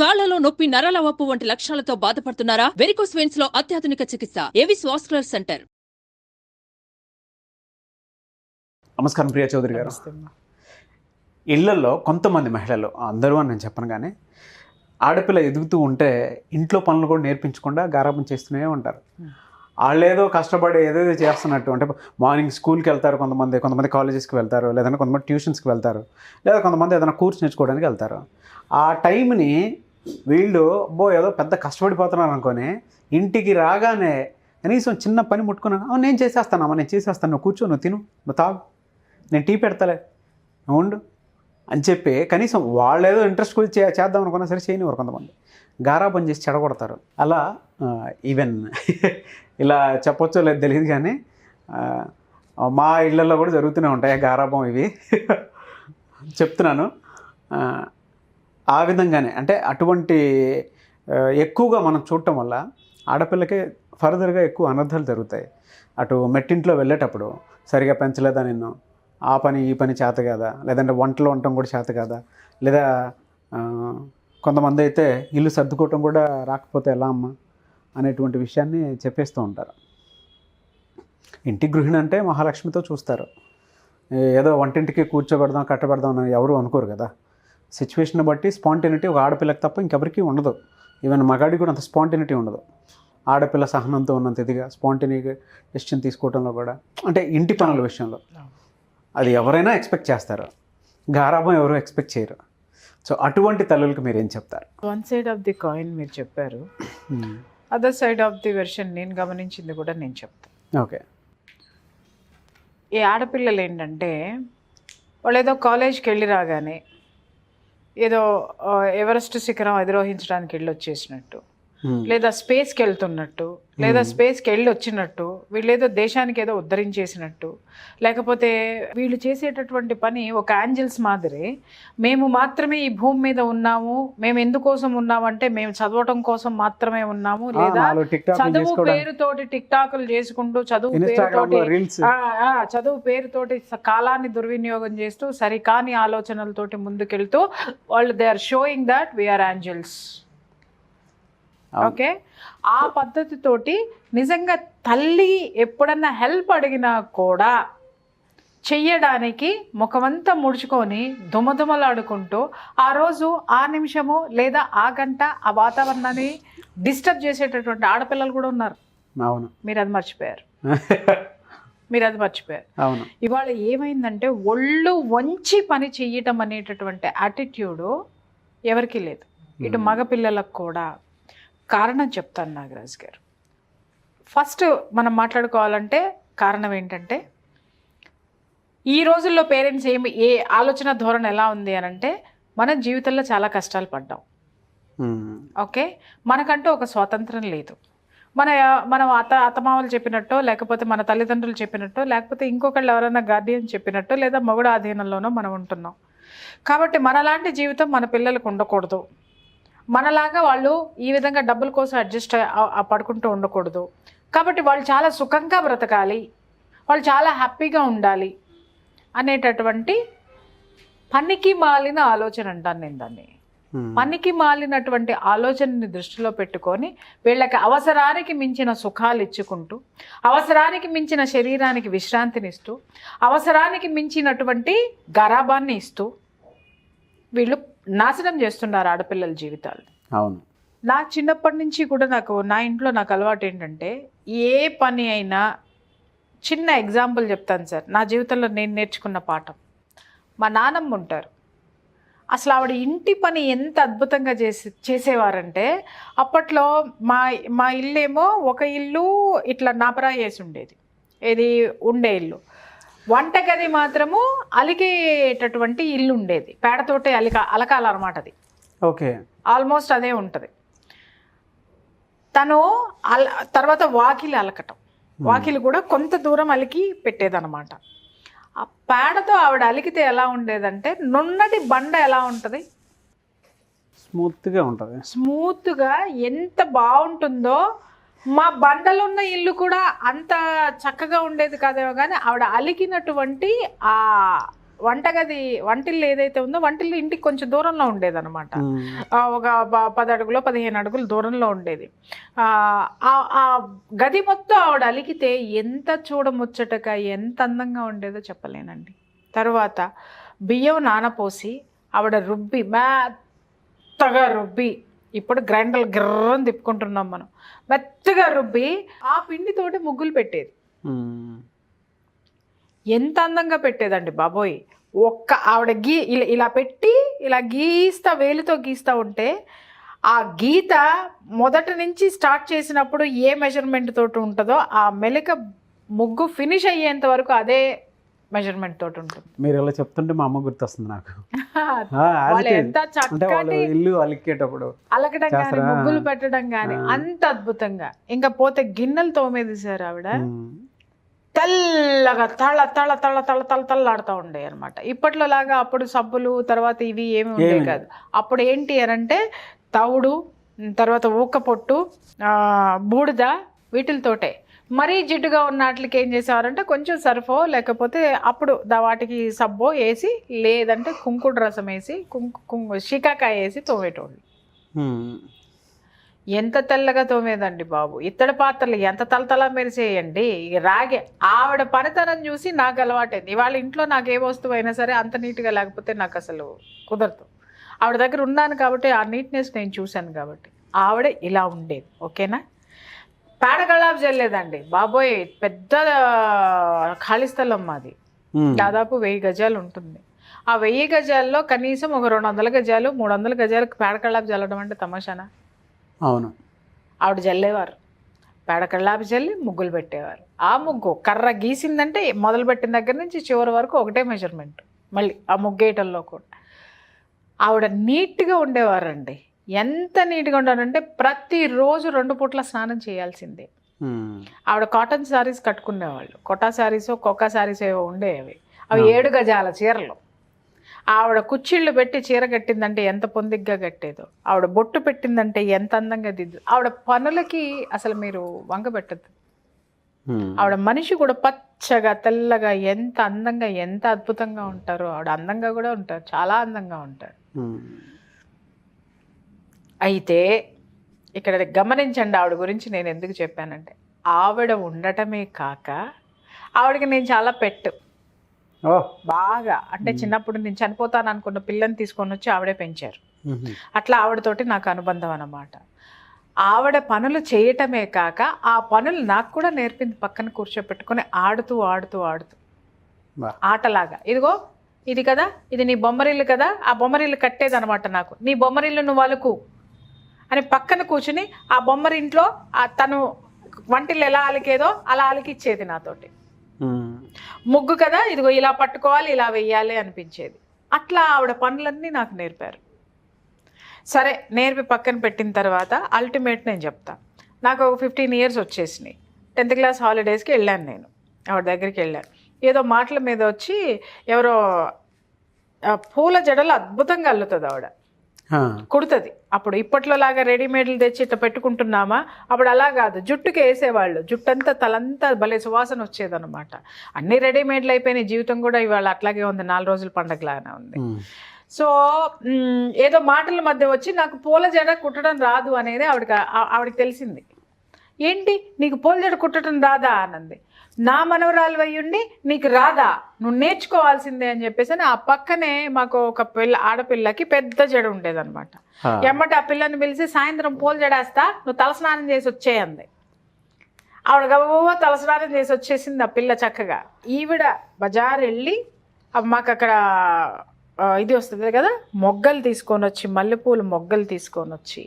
కాళ్లలో నొప్పి, నరాల వాపు వంటి లక్షణాలతో బాధపడుతున్నారా? వెరికోస్ వెయిన్స్ లో అత్యాధునిక చికిత్స ఏవిస్ వాస్కులర్ సెంటర్. నమస్కారం ప్రియా చౌదరి గారు. ఇళ్లలో కొంతమంది మహిళలు, అందరూ అని నేను చెప్పను కానీ, ఆడపిల్ల ఎదుగుతూ ఉంటే ఇంట్లో పనులు కూడా నేర్పించకుండా గారాబం చేస్తూనే ఉంటారు. వాళ్ళు ఏదో కష్టపడి ఏదేదో చేస్తున్నట్టు, అంటే మార్నింగ్ స్కూల్కి వెళ్తారు, కొంతమంది కాలేజెస్కి వెళ్తారు, లేదంటే కొంతమంది ట్యూషన్స్కి వెళ్తారు, లేదా కొంతమంది ఏదైనా కోర్స్ నేర్చుకోవడానికి వెళ్తారు. ఆ టైంని వీళ్ళు ఏదో పెద్ద కష్టపడిపోతున్నారు అనుకొని ఇంటికి రాగానే కనీసం చిన్న పని ముట్టుకున్నాను, నేను చేసేస్తానమ్మా, నేను చేసేస్తాను, నువ్వు కూర్చో, నువ్వు తిను, నువ్వు తాగు, నేను టీ పెడతలే, నువ్వు ఉండు అని చెప్పి కనీసం వాళ్ళు ఏదో ఇంట్రెస్ట్ కూడా చేద్దాం అనుకున్నా సరే చేయనివారు. కొంతమంది గారాబం చేసి చెడగొడతారు. అలా ఈవెన్ ఇలా చెప్పొచ్చో లేదు తెలియదు కానీ మా ఇళ్ళల్లో కూడా జరుగుతూనే ఉంటాయి గారాబం ఇవి. చెప్తున్నాను. ఆ విధంగానే అంటే అటువంటి ఎక్కువగా మనం చూడటం వల్ల ఆడపిల్లకే ఫర్దర్గా ఎక్కువ అనర్థాలు జరుగుతాయి. అటు మెట్టింట్లో వెళ్ళేటప్పుడు సరిగా పెంచలేదా నిన్ను, ఆ పని ఈ పని చేత కాదా, లేదంటే వంటలు వండటం కూడా చేత కాదా, లేదా కొంతమంది అయితే ఇల్లు సర్దుకోవటం కూడా రాకపోతే ఎలా అమ్మా అనేటువంటి విషయాన్ని చెప్పేస్తూ ఉంటారు. ఇంటి గృహిణి అంటే మహాలక్ష్మితో చూస్తారు. ఏదో వంటింటికి కూర్చోబెడదాం కట్టబెడదాం అని ఎవరు అనుకోరు కదా. సిచ్యువేషన్ బట్టి స్పాంటేనిటీ ఒక ఆడపిల్లకి తప్ప ఇంకెవరికి ఉండదు. ఈవెన్ మగాడికి కూడా అంత స్పాంటేనిటీ ఉండదు. ఆడపిల్ల సహనంతో ఉన్నంత ఇదిగా స్పాంటేనిటీగా డెసిషన్ తీసుకోవడంలో కూడా, అంటే ఇంటి పనుల విషయంలో అది ఎవరైనా ఎక్స్పెక్ట్ చేస్తారు, గారాబం ఎవరు ఎక్స్పెక్ట్ చేయరు. సో అటువంటి తల్లులకు మీరు ఏం చెప్తారు? One side of the coin మీరు చెప్పారు, other side of the version నేను గమనించింది కూడా నేను చెప్తాను. ఓకే. ఈ ఆడపిల్లలు ఏంటంటే వాళ్ళు ఏదో కాలేజ్కి వెళ్ళి రాగానే ఏదో ఎవరెస్ట్ శిఖరం అధిరోహించడానికి వెళ్ళి వచ్చేసినట్టు, లేదా స్పేస్కి వెళ్తున్నట్టు, లేదా స్పేస్కి వెళ్ళి వచ్చినట్టు, వీళ్ళు ఏదో దేశానికి ఏదో ఉద్ధరించేసినట్టు, లేకపోతే వీళ్ళు చేసేటటువంటి పని ఒక యాంజల్స్ మాదిరి. మేము మాత్రమే ఈ భూమి మీద ఉన్నాము, మేము ఎందుకోసం ఉన్నామంటే మేము చదవటం కోసం మాత్రమే ఉన్నాము, లేదా చదువు పేరుతోటి టిక్ టాకులు చేసుకుంటూ చదువు పేరుతోటి కాలాన్ని దుర్వినియోగం చేస్తూ సరికాని ఆలోచనలతోటి ముందుకెళ్తూ వాళ్ళు they are showing that we are angels. Okay, ఆ పద్ధతితోటి నిజంగా తల్లి ఎప్పుడన్నా హెల్ప్ అడిగినా కూడా చెయ్యడానికి ముఖమంతా ముడుచుకొని దుమదుమలాడుకుంటూ ఆ రోజు ఆ నిమిషము లేదా ఆ గంట ఆ వాతావరణాన్ని డిస్టర్బ్ చేసేటటువంటి ఆడపిల్లలు కూడా ఉన్నారు. అవును, మీరు అది మర్చిపోయారు. అవును. ఇవాళ ఏమైందంటే ఒళ్ళు వంచి పని చెయ్యటం అనేటటువంటి యాటిట్యూడు ఎవరికి లేదు, ఇటు మగపిల్లలకు కూడా. కారణం చెప్తాను నాగరాజ్ గారు. ఫస్ట్ మనం మాట్లాడుకోవాలంటే కారణం ఏంటంటే, ఈ రోజుల్లో పేరెంట్స్ ఏ ఆలోచన ధోరణి ఎలా ఉంది అని అంటే, మనం జీవితంలో చాలా కష్టాలు పడ్డాం. ఓకే, మనకంటూ ఒక స్వాతంత్రం లేదు. మనం అత్తమామలు చెప్పినట్టో, లేకపోతే మన తల్లిదండ్రులు చెప్పినట్టో, లేకపోతే ఇంకొకళ్ళు ఎవరైనా గార్డియన్ చెప్పినట్టో, లేదా మొగుడు ఆధీనంలోనో మనం ఉంటున్నాం. కాబట్టి మనలాంటి జీవితం మన పిల్లలకు ఉండకూడదు. మనలాగా వాళ్ళు ఈ విధంగా డబ్బుల కోసం అడ్జస్ట్ పడుకుంటూ ఉండకూడదు. కాబట్టి వాళ్ళు చాలా సుఖంగా బ్రతకాలి, వాళ్ళు చాలా హ్యాపీగా ఉండాలి అనేటటువంటి పనికి మాలిన ఆలోచన అంటాను నేను దాన్ని. పనికి మాలినటువంటి ఆలోచనని దృష్టిలో పెట్టుకొని వీళ్ళకి అవసరానికి మించిన సుఖాలు ఇచ్చుకుంటూ, అవసరానికి మించిన శరీరానికి విశ్రాంతినిస్తూ, అవసరానికి మించినటువంటి గరాబాన్ని ఇస్తూ వీళ్ళు నాశనం చేస్తున్నారు ఆడపిల్లల జీవితాలు. అవును. నా చిన్నప్పటి నుంచి కూడా నా ఇంట్లో నాకు అలవాటు ఏంటంటే, ఏ పని అయినా చిన్న ఎగ్జాంపుల్ చెప్తాను సార్. నా జీవితంలో నేను నేర్చుకున్న పాఠం, మా నానమ్మ ఉంటారు. అసలు ఆవిడ ఇంటి పని ఎంత అద్భుతంగా చేసేవారంటే, అప్పట్లో మా ఇల్లేమో ఒక ఇల్లు ఇట్లా నాపరా వేసి ఉండేది, ఏది ఉండే ఇల్లు. వంటగది మాత్రము అలికేటటువంటి ఇల్లు ఉండేది, పేడతోటి అలకాలన్నమాట. అది ఓకే, ఆల్మోస్ట్ అదే ఉంటుంది. తను తర్వాత వాకిలి అలకటం, వాకిలి కూడా కొంత దూరం అలికి పెట్టేదన్నమాట. ఆ పేడతో ఆవిడ అలికితే ఎలా ఉండేదంటే, నున్నటి బండ ఎలా ఉంటుంది, స్మూత్గా ఎంత బాగుంటుందో, మా బండలో ఉన్న ఇల్లు కూడా అంత చక్కగా ఉండేది కాదేమో, కానీ ఆవిడ అలికినటువంటి ఆ వంటిల్లు ఏదైతే ఉందో వంటిల్లు ఇంటికి కొంచెం దూరంలో ఉండేదన్నమాట. ఒక 10 అడుగులో 15 అడుగులు దూరంలో ఉండేది. ఆ గది మొత్తం ఆవిడ అలికితే ఎంత చూడముచ్చటగా ఎంత అందంగా ఉండేదో చెప్పలేనండి. తర్వాత బియ్యం నానపోసి ఆవిడ రుబ్బి మెత్తగా రుబ్బి, ఇప్పుడు గ్రైండర్లు గిర్రని తిప్పుకుంటున్నాం మనం, మెత్తగా రుబ్బి ఆ పిండితోటి ముగ్గులు పెట్టేది. ఎంత అందంగా పెట్టేదండి బాబోయ్. ఆవిడ ఇలా పెట్టి ఇలా వేలితో గీస్తా ఉంటే ఆ గీత మొదటి నుంచి స్టార్ట్ చేసినప్పుడు ఏ మెజర్మెంట్ తోటి ఉంటుందో ఆ మెలిక ముగ్గు ఫినిష్ అయ్యేంత వరకు అదే మెజర్మెంట్ తోటి ఉంటుంది. మీరు ఇలా చెప్తుంటే మా అమ్మ గుర్తొస్తుంది నాకు. ఎంత చక్కటి ఇల్లు అలికేటప్పుడు అలకడం కానీ ముగ్గులు పెట్టడం కానీ అంత అద్భుతంగా. ఇంకా పోతే గిన్నెలు తోమేది సార్ ఆవిడ, తెల్లగా తళ్ళాడుతూ ఉండే అనమాట. ఇప్పట్లో లాగా అప్పుడు సబ్బులు తర్వాత ఇవి ఏమి ఉండే కాదు. అప్పుడు ఏంటి అనంటే తవుడు, తర్వాత ఊక పొట్టు, బూడిద, వీటితోటే. మరీ జిడ్డుగా ఉన్న వాటికి ఏం చేసేవారంటే కొంచెం సర్ఫో లేకపోతే అప్పుడు వాటికి సబ్బో వేసి, లేదంటే కుంకుడు రసం వేసి, షికాకాయ వేసి తోమేటోళ్ళు. ఎంత తెల్లగా తోమేదండి బాబు. ఇత్తడి పాత్రలు ఎంత తలతలా మెరిసేయండి. రాగే ఆవిడ పనితనం చూసి నాకు అలవాటైంది. ఇవాళ ఇంట్లో నాకు ఏ వస్తువు అయినా సరే అంత నీట్గా లేకపోతే నాకు అసలు కుదరదు. ఆవిడ దగ్గర ఉన్నాను కాబట్టి ఆ నీట్నెస్ నేను చూశాను కాబట్టి ఆవిడ ఇలా ఉండేది. ఓకేనా. పేడ కళ్ళాపు చల్లేదండి బాబోయ్. పెద్ద ఖాళీ స్థలం మాది, దాదాపు 1000 గజాలు ఉంటుంది. ఆ 1000 గజాల్లో కనీసం ఒక 200 గజాలు 300 గజాలకు పేడ కళ్ళాపు చల్లడం అంటే తమాషానా? అవును. ఆవిడ జల్లేవారు, పేడ కళ్ళాపు చల్లి ముగ్గులు పెట్టేవారు. ఆ ముగ్గు కర్ర గీసిందంటే మొదలుపెట్టిన దగ్గర నుంచి చివరి వరకు ఒకటే మెజర్మెంట్. మళ్ళీ ఆ ముగ్గేయటంలో కూడా ఆవిడ నీట్గా ఉండేవారండి. ఎంత నీట్గా ఉండాలంటే ప్రతిరోజు 2 పూట్ల స్నానం చేయాల్సిందే. ఆవిడ cotton saris కట్టుకునేవాళ్ళు. Quota saris, cocoa saris ఏవో ఉండేవి. అవి 7 గజాల చీరలు. ఆవిడ కుచ్చిళ్ళు పెట్టి చీర కట్టిందంటే ఎంత పొందిగ్గా కట్టేదో. ఆవిడ బొట్టు పెట్టిందంటే ఎంత అందంగా దిద్దు. ఆవిడ పనులకి అసలు మీరు వంక పెట్టద్దు. ఆవిడ మనిషి కూడా పచ్చగా తెల్లగా ఎంత అందంగా ఎంత అద్భుతంగా ఉంటారో. ఆవిడ అందంగా కూడా ఉంటారు, చాలా అందంగా ఉంటారు. అయితే ఇక్కడ గమనించండి ఆవిడ గురించి నేను ఎందుకు చెప్పానంటే, ఆవిడ ఉండటమే కాక ఆవిడకి నేను చాలా పెట్టు బాగా, అంటే చిన్నప్పుడు నేను చనిపోతాను అనుకున్న పిల్లని తీసుకొని వచ్చి ఆవిడే పెంచారు. అట్లా ఆవిడతోటి నాకు అనుబంధం అన్నమాట. ఆవిడ పనులు చేయటమే కాక ఆ పనులు నాకు కూడా నేర్పింది. పక్కన కూర్చోపెట్టుకొని ఆడుతూ ఆడుతూ ఆడుతూ ఆటలాగా, ఇదిగో ఇది కదా, ఇది నీ బొమ్మరిల్లు కదా, ఆ బొమ్మరిల్లు కట్టేది అనమాట నాకు. నీ బొమ్మరిల్లు నువ్వు అలుకు అని పక్కన కూర్చుని ఆ బొమ్మరింట్లో తను వంటిల్లు ఎలా అలికేదో అలా అలికిచ్చేది నాతోటి. ముగ్గు కదా, ఇదిగో ఇలా పట్టుకోవాలి, ఇలా వెయ్యాలి అనిపించేది. అట్లా ఆవిడ పనులన్నీ నాకు నేర్పారు. సరే, నేర్పి పక్కన పెట్టిన తర్వాత అల్టిమేట్ నేను చెప్తా. నాకు ఒక 15 years వచ్చేసినాయి. 10th class హాలిడేస్కి వెళ్ళాను నేను. ఆవిడ దగ్గరికి వెళ్ళాను. ఏదో మాటల మీద వచ్చి ఎవరో పూల జడలు అద్భుతంగా అల్లుతుంది ఆవిడ, కుడుతుంది. అప్పుడు ఇప్పట్లో లాగా రెడీమేడ్లు తెచ్చి ఇట్లా పెట్టుకుంటున్నామా, అప్పుడు అలా కాదు, జుట్టుకి వేసేవాళ్ళు. జుట్టంతా తలంతా భలే సువాసన వచ్చేదన్నమాట. అన్ని రెడీమేడ్లు అయిపోయినాయి. జీవితం కూడా ఇవాళ అట్లాగే ఉంది, 4 రోజుల పండగలాగానే ఉంది. సో ఏదో మాటల మధ్య వచ్చి నాకు పూల జడ కుట్టడం రాదు అనేది ఆవిడకి తెలిసింది. ఏంటి నీకు పూల జడ కుట్టడం రాదా అన్నది. నా మనవరాలు అయ్యుండి నీకు రాదా, నువ్వు నేర్చుకోవాల్సిందే అని చెప్పేసి ఆ పక్కనే మాకు ఒక ఆడపిల్లకి పెద్ద జడ ఉండేదన్నమాట. ఎమ్మటి ఆ పిల్లని పిలిచి సాయంత్రం పూల జడేస్తా, నువ్వు తలస్నానం చేసి వచ్చేయంది. ఆవిడ గబగబా తలస్నానం చేసి వచ్చేసింది ఆ పిల్ల చక్కగా. ఈవిడ బజార్ వెళ్ళి మాకు అక్కడ ఇది వస్తుంది కదా, మొగ్గలు తీసుకొని వచ్చి, మల్లెపూలు మొగ్గలు తీసుకొని వచ్చి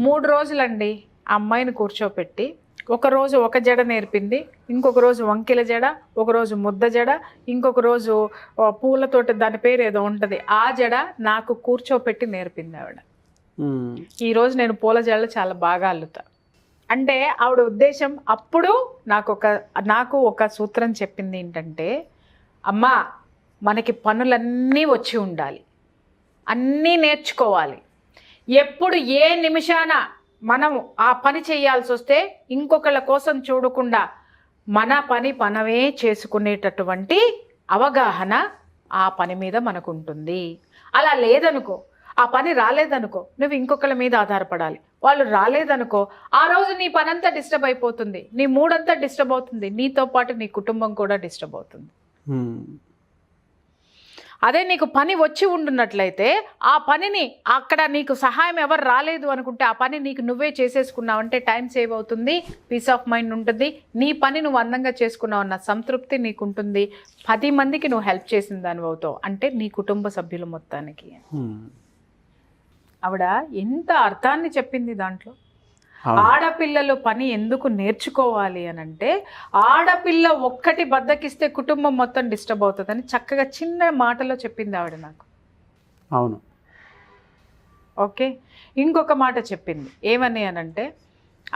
3 రోజులండి ఆ అమ్మాయిని కూర్చోపెట్టి, ఒకరోజు ఒక జడ నేర్పింది, ఇంకొక రోజు వంకిల జడ, ఒకరోజు ముద్ద జడ, ఇంకొక రోజు పూలతోటి దాని పేరు ఏదో ఉంటుంది ఆ జడ నాకు కూర్చోపెట్టి నేర్పింది ఆవిడ. ఈరోజు నేను పూల జడలు చాలా బాగా అల్లుతా. అంటే ఆవిడ ఉద్దేశం అప్పుడు నాకు ఒక సూత్రం చెప్పింది ఏంటంటే, అమ్మా మనకి పనులన్నీ వచ్చి ఉండాలి, అన్నీ నేర్చుకోవాలి. ఎప్పుడు ఏ నిమిషాన మనం ఆ పని చేయాల్సి వస్తే ఇంకొకళ్ళ కోసం చూడకుండా మన పని మనమే చేసుకునేటటువంటి అవగాహన ఆ పని మీద మనకు ఉంటుంది. అలా లేదనుకో, ఆ పని రాలేదనుకో, నువ్వు ఇంకొకళ్ళ మీద ఆధారపడాలి. వాళ్ళు రాలేదనుకో, ఆ రోజు నీ పనంతా డిస్టర్బ్ అయిపోతుంది, నీ మూడంతా డిస్టర్బ్ అవుతుంది, నీతో పాటు నీ కుటుంబం కూడా డిస్టర్బ్ అవుతుంది. అదే నీకు పని వచ్చి ఉండున్నట్లయితే ఆ పనిని అక్కడ నీకు సహాయం ఎవరు రాలేదు అనుకుంటే ఆ పని నీకు నువ్వే చేసేసుకున్నావు అంటే టైం సేవ్ అవుతుంది, పీస్ ఆఫ్ మైండ్ ఉంటుంది, నీ పని నువ్వు అందంగా చేసుకున్నావు అన్న సంతృప్తి నీకు ఉంటుంది, 10 మందికి నువ్వు హెల్ప్ చేసిన దాని అవుతావు, అంటే నీ కుటుంబ సభ్యులు మొత్తానికి. ఆవిడ ఎంత అర్థాన్ని చెప్పింది దాంట్లో. ఆడపిల్లలు పని ఎందుకు నేర్చుకోవాలి అని అంటే, ఆడపిల్ల ఒక్కటి బద్దకిస్తే కుటుంబం మొత్తం డిస్టర్బ్ అవుతుందని చక్కగా చిన్న మాటలో చెప్పింది ఆవిడ నాకు. అవును. ఓకే, ఇంకొక మాట చెప్పింది ఏమని అనంటే,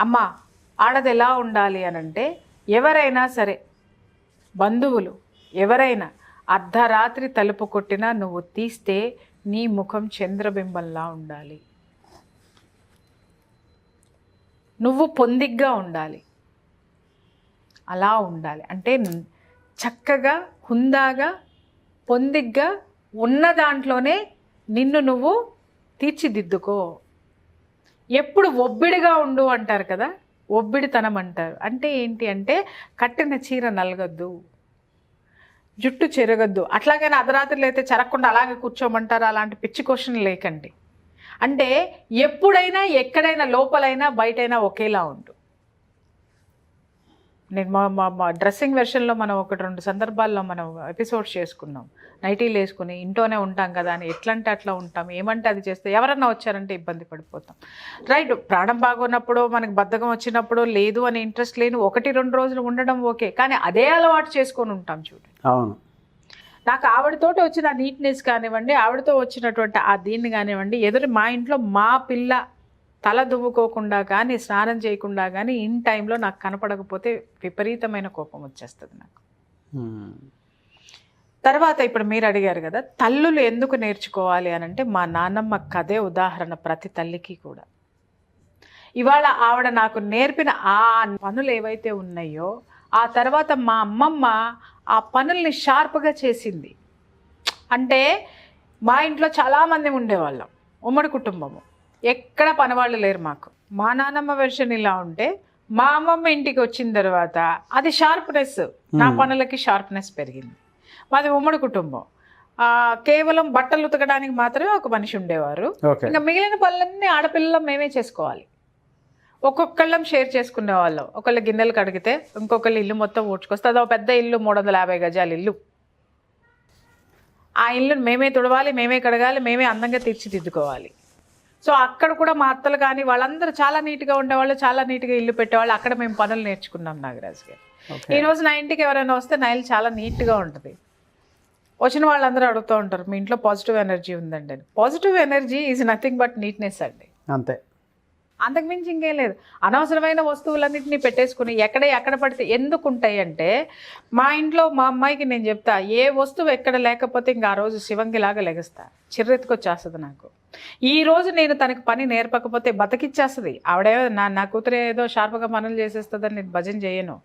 అమ్మ ఆడది ఎలా ఉండాలి అనంటే, ఎవరైనా సరే బంధువులు ఎవరైనా అర్ధరాత్రి తలుపు కొట్టినా నువ్వు తీస్తే నీ ముఖం చంద్రబింబంలా ఉండాలి, నువ్వు పొందిగ్గా ఉండాలి, అలా ఉండాలి. అంటే చక్కగా హుందాగా పొందిగ్గా ఉన్న దాంట్లోనే నిన్ను నువ్వు తీర్చిదిద్దుకో. ఎప్పుడు ఒబ్బిడిగా ఉండు అంటారు కదా, ఒబ్బిడితనం అంటారు. అంటే ఏంటి అంటే, కట్టిన చీర నలగద్దు, జుట్టు చెరగద్దు. అట్లాగైనా అర్ధరాత్రులు అయితే చెరగకుండా అలాగే కూర్చోమంటారు, అలాంటి పిచ్చి క్వశ్చన్ లేకండి. అంటే ఎప్పుడైనా ఎక్కడైనా లోపలైనా బయటైనా ఒకేలా ఉండు. నేను మా డ్రెస్సింగ్ వెర్షన్లో మనం 1-2 సందర్భాల్లో మనం ఎపిసోడ్స్ చేసుకున్నాం. నైటీలు వేసుకుని ఇంట్లోనే ఉంటాం కదా అని ఎట్లంటే అట్లా ఉంటాం, ఏమంటే అది చేస్తే ఎవరన్నా వచ్చారంటే ఇబ్బంది పడిపోతాం. రైట్, ప్రాణం బాగున్నప్పుడు మనకు బద్ధకం వచ్చినప్పుడు లేదు అని ఇంట్రెస్ట్ లేని 1-2 రోజులు ఉండడం ఓకే, కానీ అదే అలవాటు చేసుకొని ఉంటాం చూడండి. అవును. నాకు ఆవిడతోటి వచ్చిన నీట్నెస్ కానివ్వండి, ఆవిడతో వచ్చినటువంటి ఆ దీన్ని కానివ్వండి, మా ఇంట్లో మా పిల్ల తల దువ్వుకోకుండా కానీ స్నానం చేయకుండా కానీ ఇన్ టైంలో నాకు కనపడకపోతే విపరీతమైన కోపం వచ్చేస్తుంది నాకు. తర్వాత ఇప్పుడు మీరు అడిగారు కదా, తల్లులు ఎందుకు నేర్చుకోవాలి అని అంటే, మా నాన్నమ్మ కథే ఉదాహరణ ప్రతి తల్లికి కూడా. ఇవాళ ఆవిడ నాకు నేర్పిన ఆ పనులు ఏవైతే ఉన్నాయో, ఆ తర్వాత మా అమ్మమ్మ ఆ పనుల్ని షార్ప్గా చేసింది. అంటే మా ఇంట్లో చాలామంది ఉండేవాళ్ళం, ఉమ్మడి కుటుంబము, ఎక్కడ పనివాళ్ళు లేరు మాకు. మా నాన్నమ్మ వెర్షన్ ఇలా ఉంటే, మా అమ్మమ్మ ఇంటికి వచ్చిన తర్వాత అది షార్ప్నెస్, నా పనులకి షార్ప్నెస్ పెరిగింది. మాది ఉమ్మడి కుటుంబం, కేవలం బట్టలు ఉతకడానికి మాత్రమే ఒక మనిషి ఉండేవారు, ఇంకా మిగిలిన పనులన్నీ ఆడపిల్లలు మేమే చేసుకోవాలి. ఒక్కొక్కళ్ళం షేర్ చేసుకునే వాళ్ళం. ఒకళ్ళు గిన్నెలు కడిగితే ఇంకొకళ్ళు ఇల్లు మొత్తం ఊడ్చుకొస్తే, అదో పెద్ద ఇల్లు, 350 గజాల ఇల్లు. ఆ ఇల్లుని మేమే తుడవాలి, మేమే కడగాలి, మేమే అందంగా తీర్చిదిద్దుకోవాలి. సో అక్కడ కూడా మా అత్తలు కానీ వాళ్ళందరూ చాలా నీట్గా ఉండేవాళ్ళు, చాలా నీట్గా ఇల్లు పెట్టేవాళ్ళు. అక్కడ మేము పనులు నేర్చుకున్నాం నాగరాజు గారు. ఈరోజు నా ఇంటికి ఎవరైనా వస్తే నా ఇల్లు చాలా నీట్గా ఉంటుంది. వచ్చిన వాళ్ళందరూ అడుగుతూ ఉంటారు, మీ ఇంట్లో పాజిటివ్ ఎనర్జీ ఉందండి అని. Positive energy is nothing but neatness అండి, అంతే, అంతకుమించి ఇంకేం లేదు. అనవసరమైన వస్తువులన్నింటినీ పెట్టేసుకుని ఎక్కడ పడితే ఎందుకు ఉంటాయి అంటే, మా ఇంట్లో మా అమ్మాయికి నేను చెప్తా, ఏ వస్తువు ఎక్కడ లేకపోతే ఇంకా ఆ రోజు శివంగిలాగా లెగుస్తా, చిర్రెత్తుకొచ్చేస్తుంది నాకు. ఈ రోజు నేను తనకు పని నేర్పకపోతే బతికిచ్చేస్తుంది ఆవిడే. నా కూతురు ఏదో షార్ప్గా పనులు చేసేస్తుందని నేను భజన చేయను,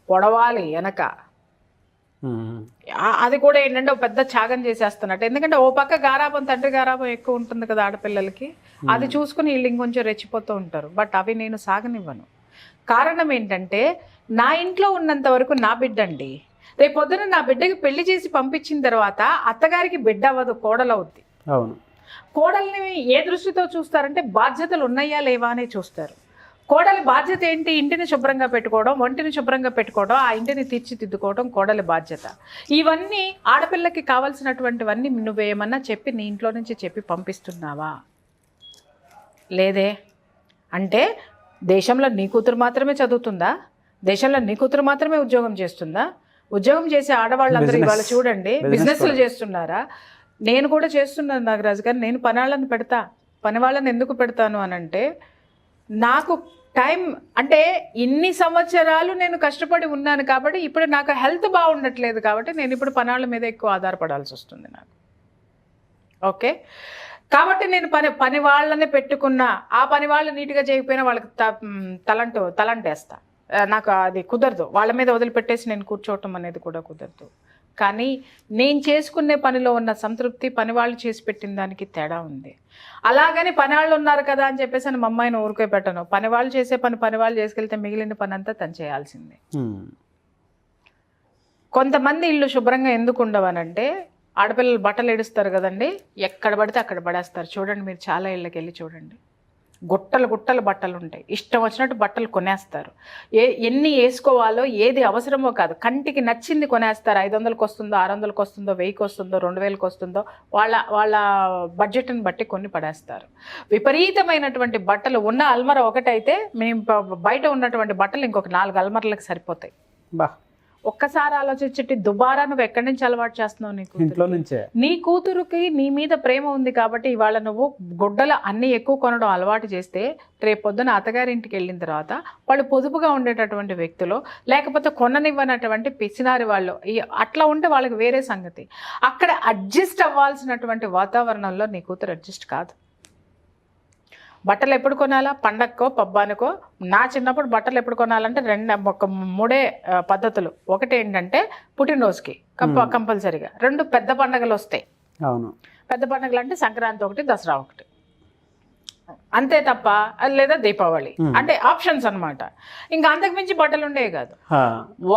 పొడవాలి వెనక. అది కూడా ఏంటంటే ఒక పెద్ద త్యాగం చేసేస్తున్నట్టు. ఎందుకంటే ఓ పక్క గారాబం, తండ్రి గారాబం ఎక్కువ ఉంటుంది కదా ఆడపిల్లలకి, అది చూసుకుని వీళ్ళు ఇంకొంచెం రెచ్చిపోతూ ఉంటారు. బట్ అవి నేను సాగనివ్వను. కారణం ఏంటంటే, నా ఇంట్లో ఉన్నంత వరకు నా బిడ్డ అండి. రేపు పొద్దున నా బిడ్డకి పెళ్లి చేసి పంపించిన తర్వాత అత్తగారికి బిడ్డ అవ్వదు, కోడలవుద్ది. అవును. కోడల్ని ఏ దృష్టితో చూస్తారంటే, బాధ్యతలు ఉన్నాయా లేవా అని చూస్తారు. కోడలి బాధ్యత ఏంటి? ఇంటిని శుభ్రంగా పెట్టుకోవడం, వంటిని శుభ్రంగా పెట్టుకోవడం, ఆ ఇంటిని తీర్చిదిద్దుకోవడం కోడలి బాధ్యత. ఇవన్నీ ఆడపిల్లకి కావాల్సినటువంటివన్నీ నువ్వేమన్నా చెప్పి నీ ఇంట్లో నుంచి చెప్పి పంపిస్తున్నావా? లేదే. అంటే దేశంలో నీ కూతురు మాత్రమే చదువుతుందా? దేశంలో నీ కూతురు మాత్రమే ఉద్యోగం చేస్తుందా? ఉద్యోగం చేసే ఆడవాళ్ళందరూ ఇవాళ చూడండి బిజినెస్లు చేస్తున్నారా? నేను కూడా చేస్తున్నాను నాగరాజు గారు. నేను పనాళ్ళని పెడతా. పని వాళ్ళని ఎందుకు పెడతాను అనంటే, నాకు టైం అంటే ఇన్ని సంవత్సరాలు నేను కష్టపడి ఉన్నాను కాబట్టి, ఇప్పుడు నాకు హెల్త్ బాగుండట్లేదు కాబట్టి నేను ఇప్పుడు పనాళ్ళ మీద ఎక్కువ ఆధారపడాల్సి వస్తుంది నాకు. ఓకే, కాబట్టి నేను పని వాళ్ళనే పెట్టుకున్నా, ఆ పని వాళ్ళు నీట్గా చేయకపోయినా వాళ్ళకి తలంటేస్తా. నాకు అది కుదరదు. వాళ్ళ మీద వదిలిపెట్టేసి నేను కూర్చోవటం అనేది కూడా కుదరదు. కానీ నేను చేసుకునే పనిలో ఉన్న సంతృప్తి పని వాళ్ళు చేసి పెట్టిన దానికి తేడా ఉంది. అలాగని పని వాళ్ళు ఉన్నారు కదా అని చెప్పేసి మా అమ్మాయిని ఊరికే పెట్టను. పని వాళ్ళు చేసే పని వాళ్ళు చేసుకెళ్తే మిగిలిన పని అంతా తను చేయాల్సిందే. కొంతమంది ఇల్లు శుభ్రంగా ఎందుకు ఉండవనంటే ఆడపిల్లలు బట్టలు ఏడుస్తారు కదండి, ఎక్కడ పడితే అక్కడ పడేస్తారు. చూడండి, మీరు చాలా ఇళ్ళకి వెళ్ళి చూడండి, గుట్టలు గుట్టలు బట్టలు ఉంటాయి, ఇష్టం వచ్చినట్టు బట్టలు కొనేస్తారు. ఎన్ని వేసుకోవాలో ఏది అవసరమో కాదు, కంటికి నచ్చింది కొనేస్తారు. 500కి వస్తుందో, 600కి వస్తుందో, 1000కి వస్తుందో, 2000కి వస్తుందో వాళ్ళ బడ్జెట్ని బట్టి కొన్ని పడేస్తారు. విపరీతమైనటువంటి బట్టలు ఉన్న అల్మర ఒకటైతే మేము బయట ఉన్నటువంటి బట్టలు ఇంకొక 4 అల్మరలకు సరిపోతాయి. ఒక్కసారి ఆలోచించి దుబారా నువ్వు ఎక్కడి నుంచి అలవాటు చేస్తున్నావు? ఇంట్లో నుంచే. నీ కూతురుకి నీ మీద ప్రేమ ఉంది కాబట్టి ఇవాళ నువ్వు గుడ్డలు అన్ని ఎక్కువ కొనడం అలవాటు చేస్తే రేపొద్దున అత్తగారింటికి వెళ్ళిన తర్వాత వాళ్ళు పొదుపుగా ఉండేటటువంటి వ్యక్తులు, లేకపోతే కొననివ్వనటువంటి పిసినారి వాళ్ళు, అట్లా ఉంటే వాళ్ళకి వేరే సంగతి. అక్కడ అడ్జస్ట్ అవ్వాల్సినటువంటి వాతావరణంలో నీ కూతురు అడ్జస్ట్ కాదు. బట్టలు ఎప్పుడు కొనాలా? పండక్కో పబ్బానికో. నా చిన్నప్పుడు బట్టలు ఎప్పుడు కొనాలంటే 3 పద్ధతులు. ఒకటి ఏంటంటే పుట్టినరోజుకి కంపల్సరీగా. 2 పెద్ద పండగలు వస్తాయి. అవును, పెద్ద పండగలు అంటే సంక్రాంతి ఒకటి, దసరా ఒకటి, అంతే తప్ప లేదా దీపావళి అంటే ఆప్షన్స్ అన్నమాట. ఇంకా అంతకుమించి బట్టలు ఉండేవి కాదు.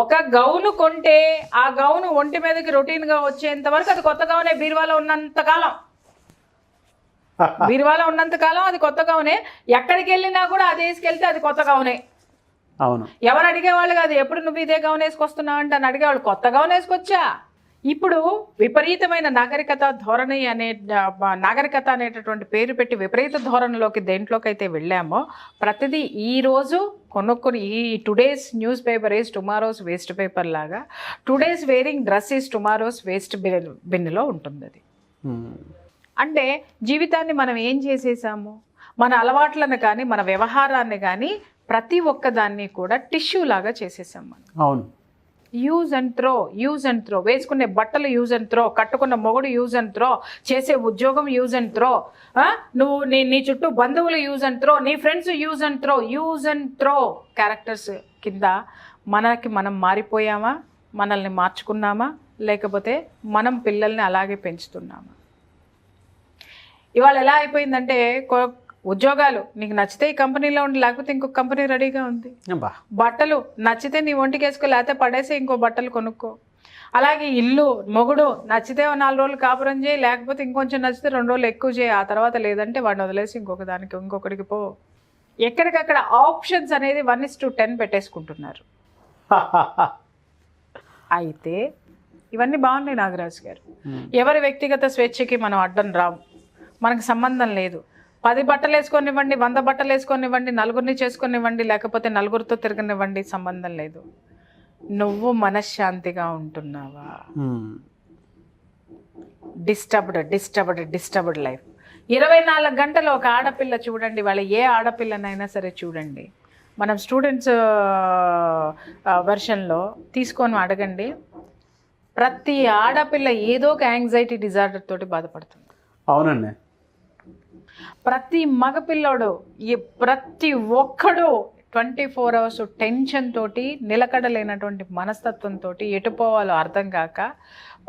ఒక గౌను కొంటే ఆ గౌను ఒంటి మీదకి రొటీన్గా వచ్చేంత వరకు అది కొత్త గౌనే. బీరువాలో ఉన్నంతకాలం అది కొత్త గౌనే. ఎక్కడికి వెళ్ళినా కూడా అది వేసుకెళ్తే అది కొత్త గౌనే. అవును, ఎవరు అడిగేవాళ్ళు కాదు ఎప్పుడు నువ్వు ఇదే గౌన్ వేసుకొస్తున్నావు అంటే అని అడిగేవాళ్ళు. కొత్త గౌన్ వేసుకొచ్చా. ఇప్పుడు విపరీతమైన నాగరికత ధోరణి నాగరికత అనేటటువంటి పేరు పెట్టి విపరీత ధోరణిలోకి దేంట్లోకైతే వెళ్ళామో ప్రతిదీ ఈరోజు కొనుక్కొని ఈ today's news paper is tomorrow's waste paper లాగా today's wearing dress is tomorrow's waste బిన్లో ఉంటుంది అది. అంటే జీవితాన్ని మనం ఏం చేసేసాము, మన అలవాట్లను కానీ మన వ్యవహారాన్ని కానీ ప్రతి ఒక్కదాన్ని కూడా టిష్యూ లాగా చేసేసాం మనం. అవును, యూజ్ అండ్ త్రో. వేసుకునే బట్టలు యూజ్ అండ్ త్రో, కట్టుకున్న మొగుడు యూజ్ అండ్ త్రో, చేసే ఉద్యోగం యూజ్ అండ్ త్రో, నువ్వు నీ చుట్టూ బంధువులు యూజ్ అండ్ త్రో, నీ friends use and throw characters కింద మనం మారిపోయామా, మనల్ని మార్చుకున్నామా, లేకపోతే మనం పిల్లల్ని అలాగే పెంచుతున్నామా? ఇవాళ ఎలా అయిపోయిందంటే ఉద్యోగాలు నీకు నచ్చితే ఈ కంపెనీలో ఉండి, లేకపోతే ఇంకొక కంపెనీ రెడీగా ఉంది. బట్టలు నచ్చితే నీ ఒంటికి వేసుకో, లేకపోతే పడేసి ఇంకో బట్టలు కొనుక్కో. అలాగే ఇల్లు మొగుడు నచ్చితే 4 రోజులు కాపురం చేయి, లేకపోతే ఇంకొంచెం నచ్చితే 2 రోజులు ఎక్కువ చేయి. ఆ తర్వాత లేదంటే వాడిని వదిలేసి ఇంకొకటికి పో. ఎక్కడికక్కడ ఆప్షన్స్ అనేది 1:10 పెట్టేసుకుంటున్నారు. అయితే ఇవన్నీ బాగున్నాయి నాగరాజు గారు. ఎవరి వ్యక్తిగత స్వేచ్ఛకి మనం అడ్డం రాము, మనకు సంబంధం లేదు. 10 బట్టలు వేసుకొనివ్వండి, 100 బట్టలు వేసుకొనివ్వండి, 4 చేసుకొనివ్వండి, లేకపోతే 4 తిరగనివ్వండి, సంబంధం లేదు. నువ్వు మనశ్శాంతిగా ఉంటున్నావా? Disturbed life. 24 గంటలు ఒక ఆడపిల్ల చూడండి, వాళ్ళ ఏ ఆడపిల్లనైనా సరే చూడండి, మనం స్టూడెంట్స్ వెర్షన్లో తీసుకొని అడగండి, ప్రతి ఆడపిల్ల ఏదో ఒక యాంగ్జైటీ డిజార్డర్ తోటి బాధపడుతుంది. అవునండి. ప్రతి మగపిల్లోడు ప్రతి ఒక్కడు 24 hours టెన్షన్ తోటి, నిలకడలేనటువంటి మనస్తత్వంతో, ఎటుపోవాలో అర్థం కాక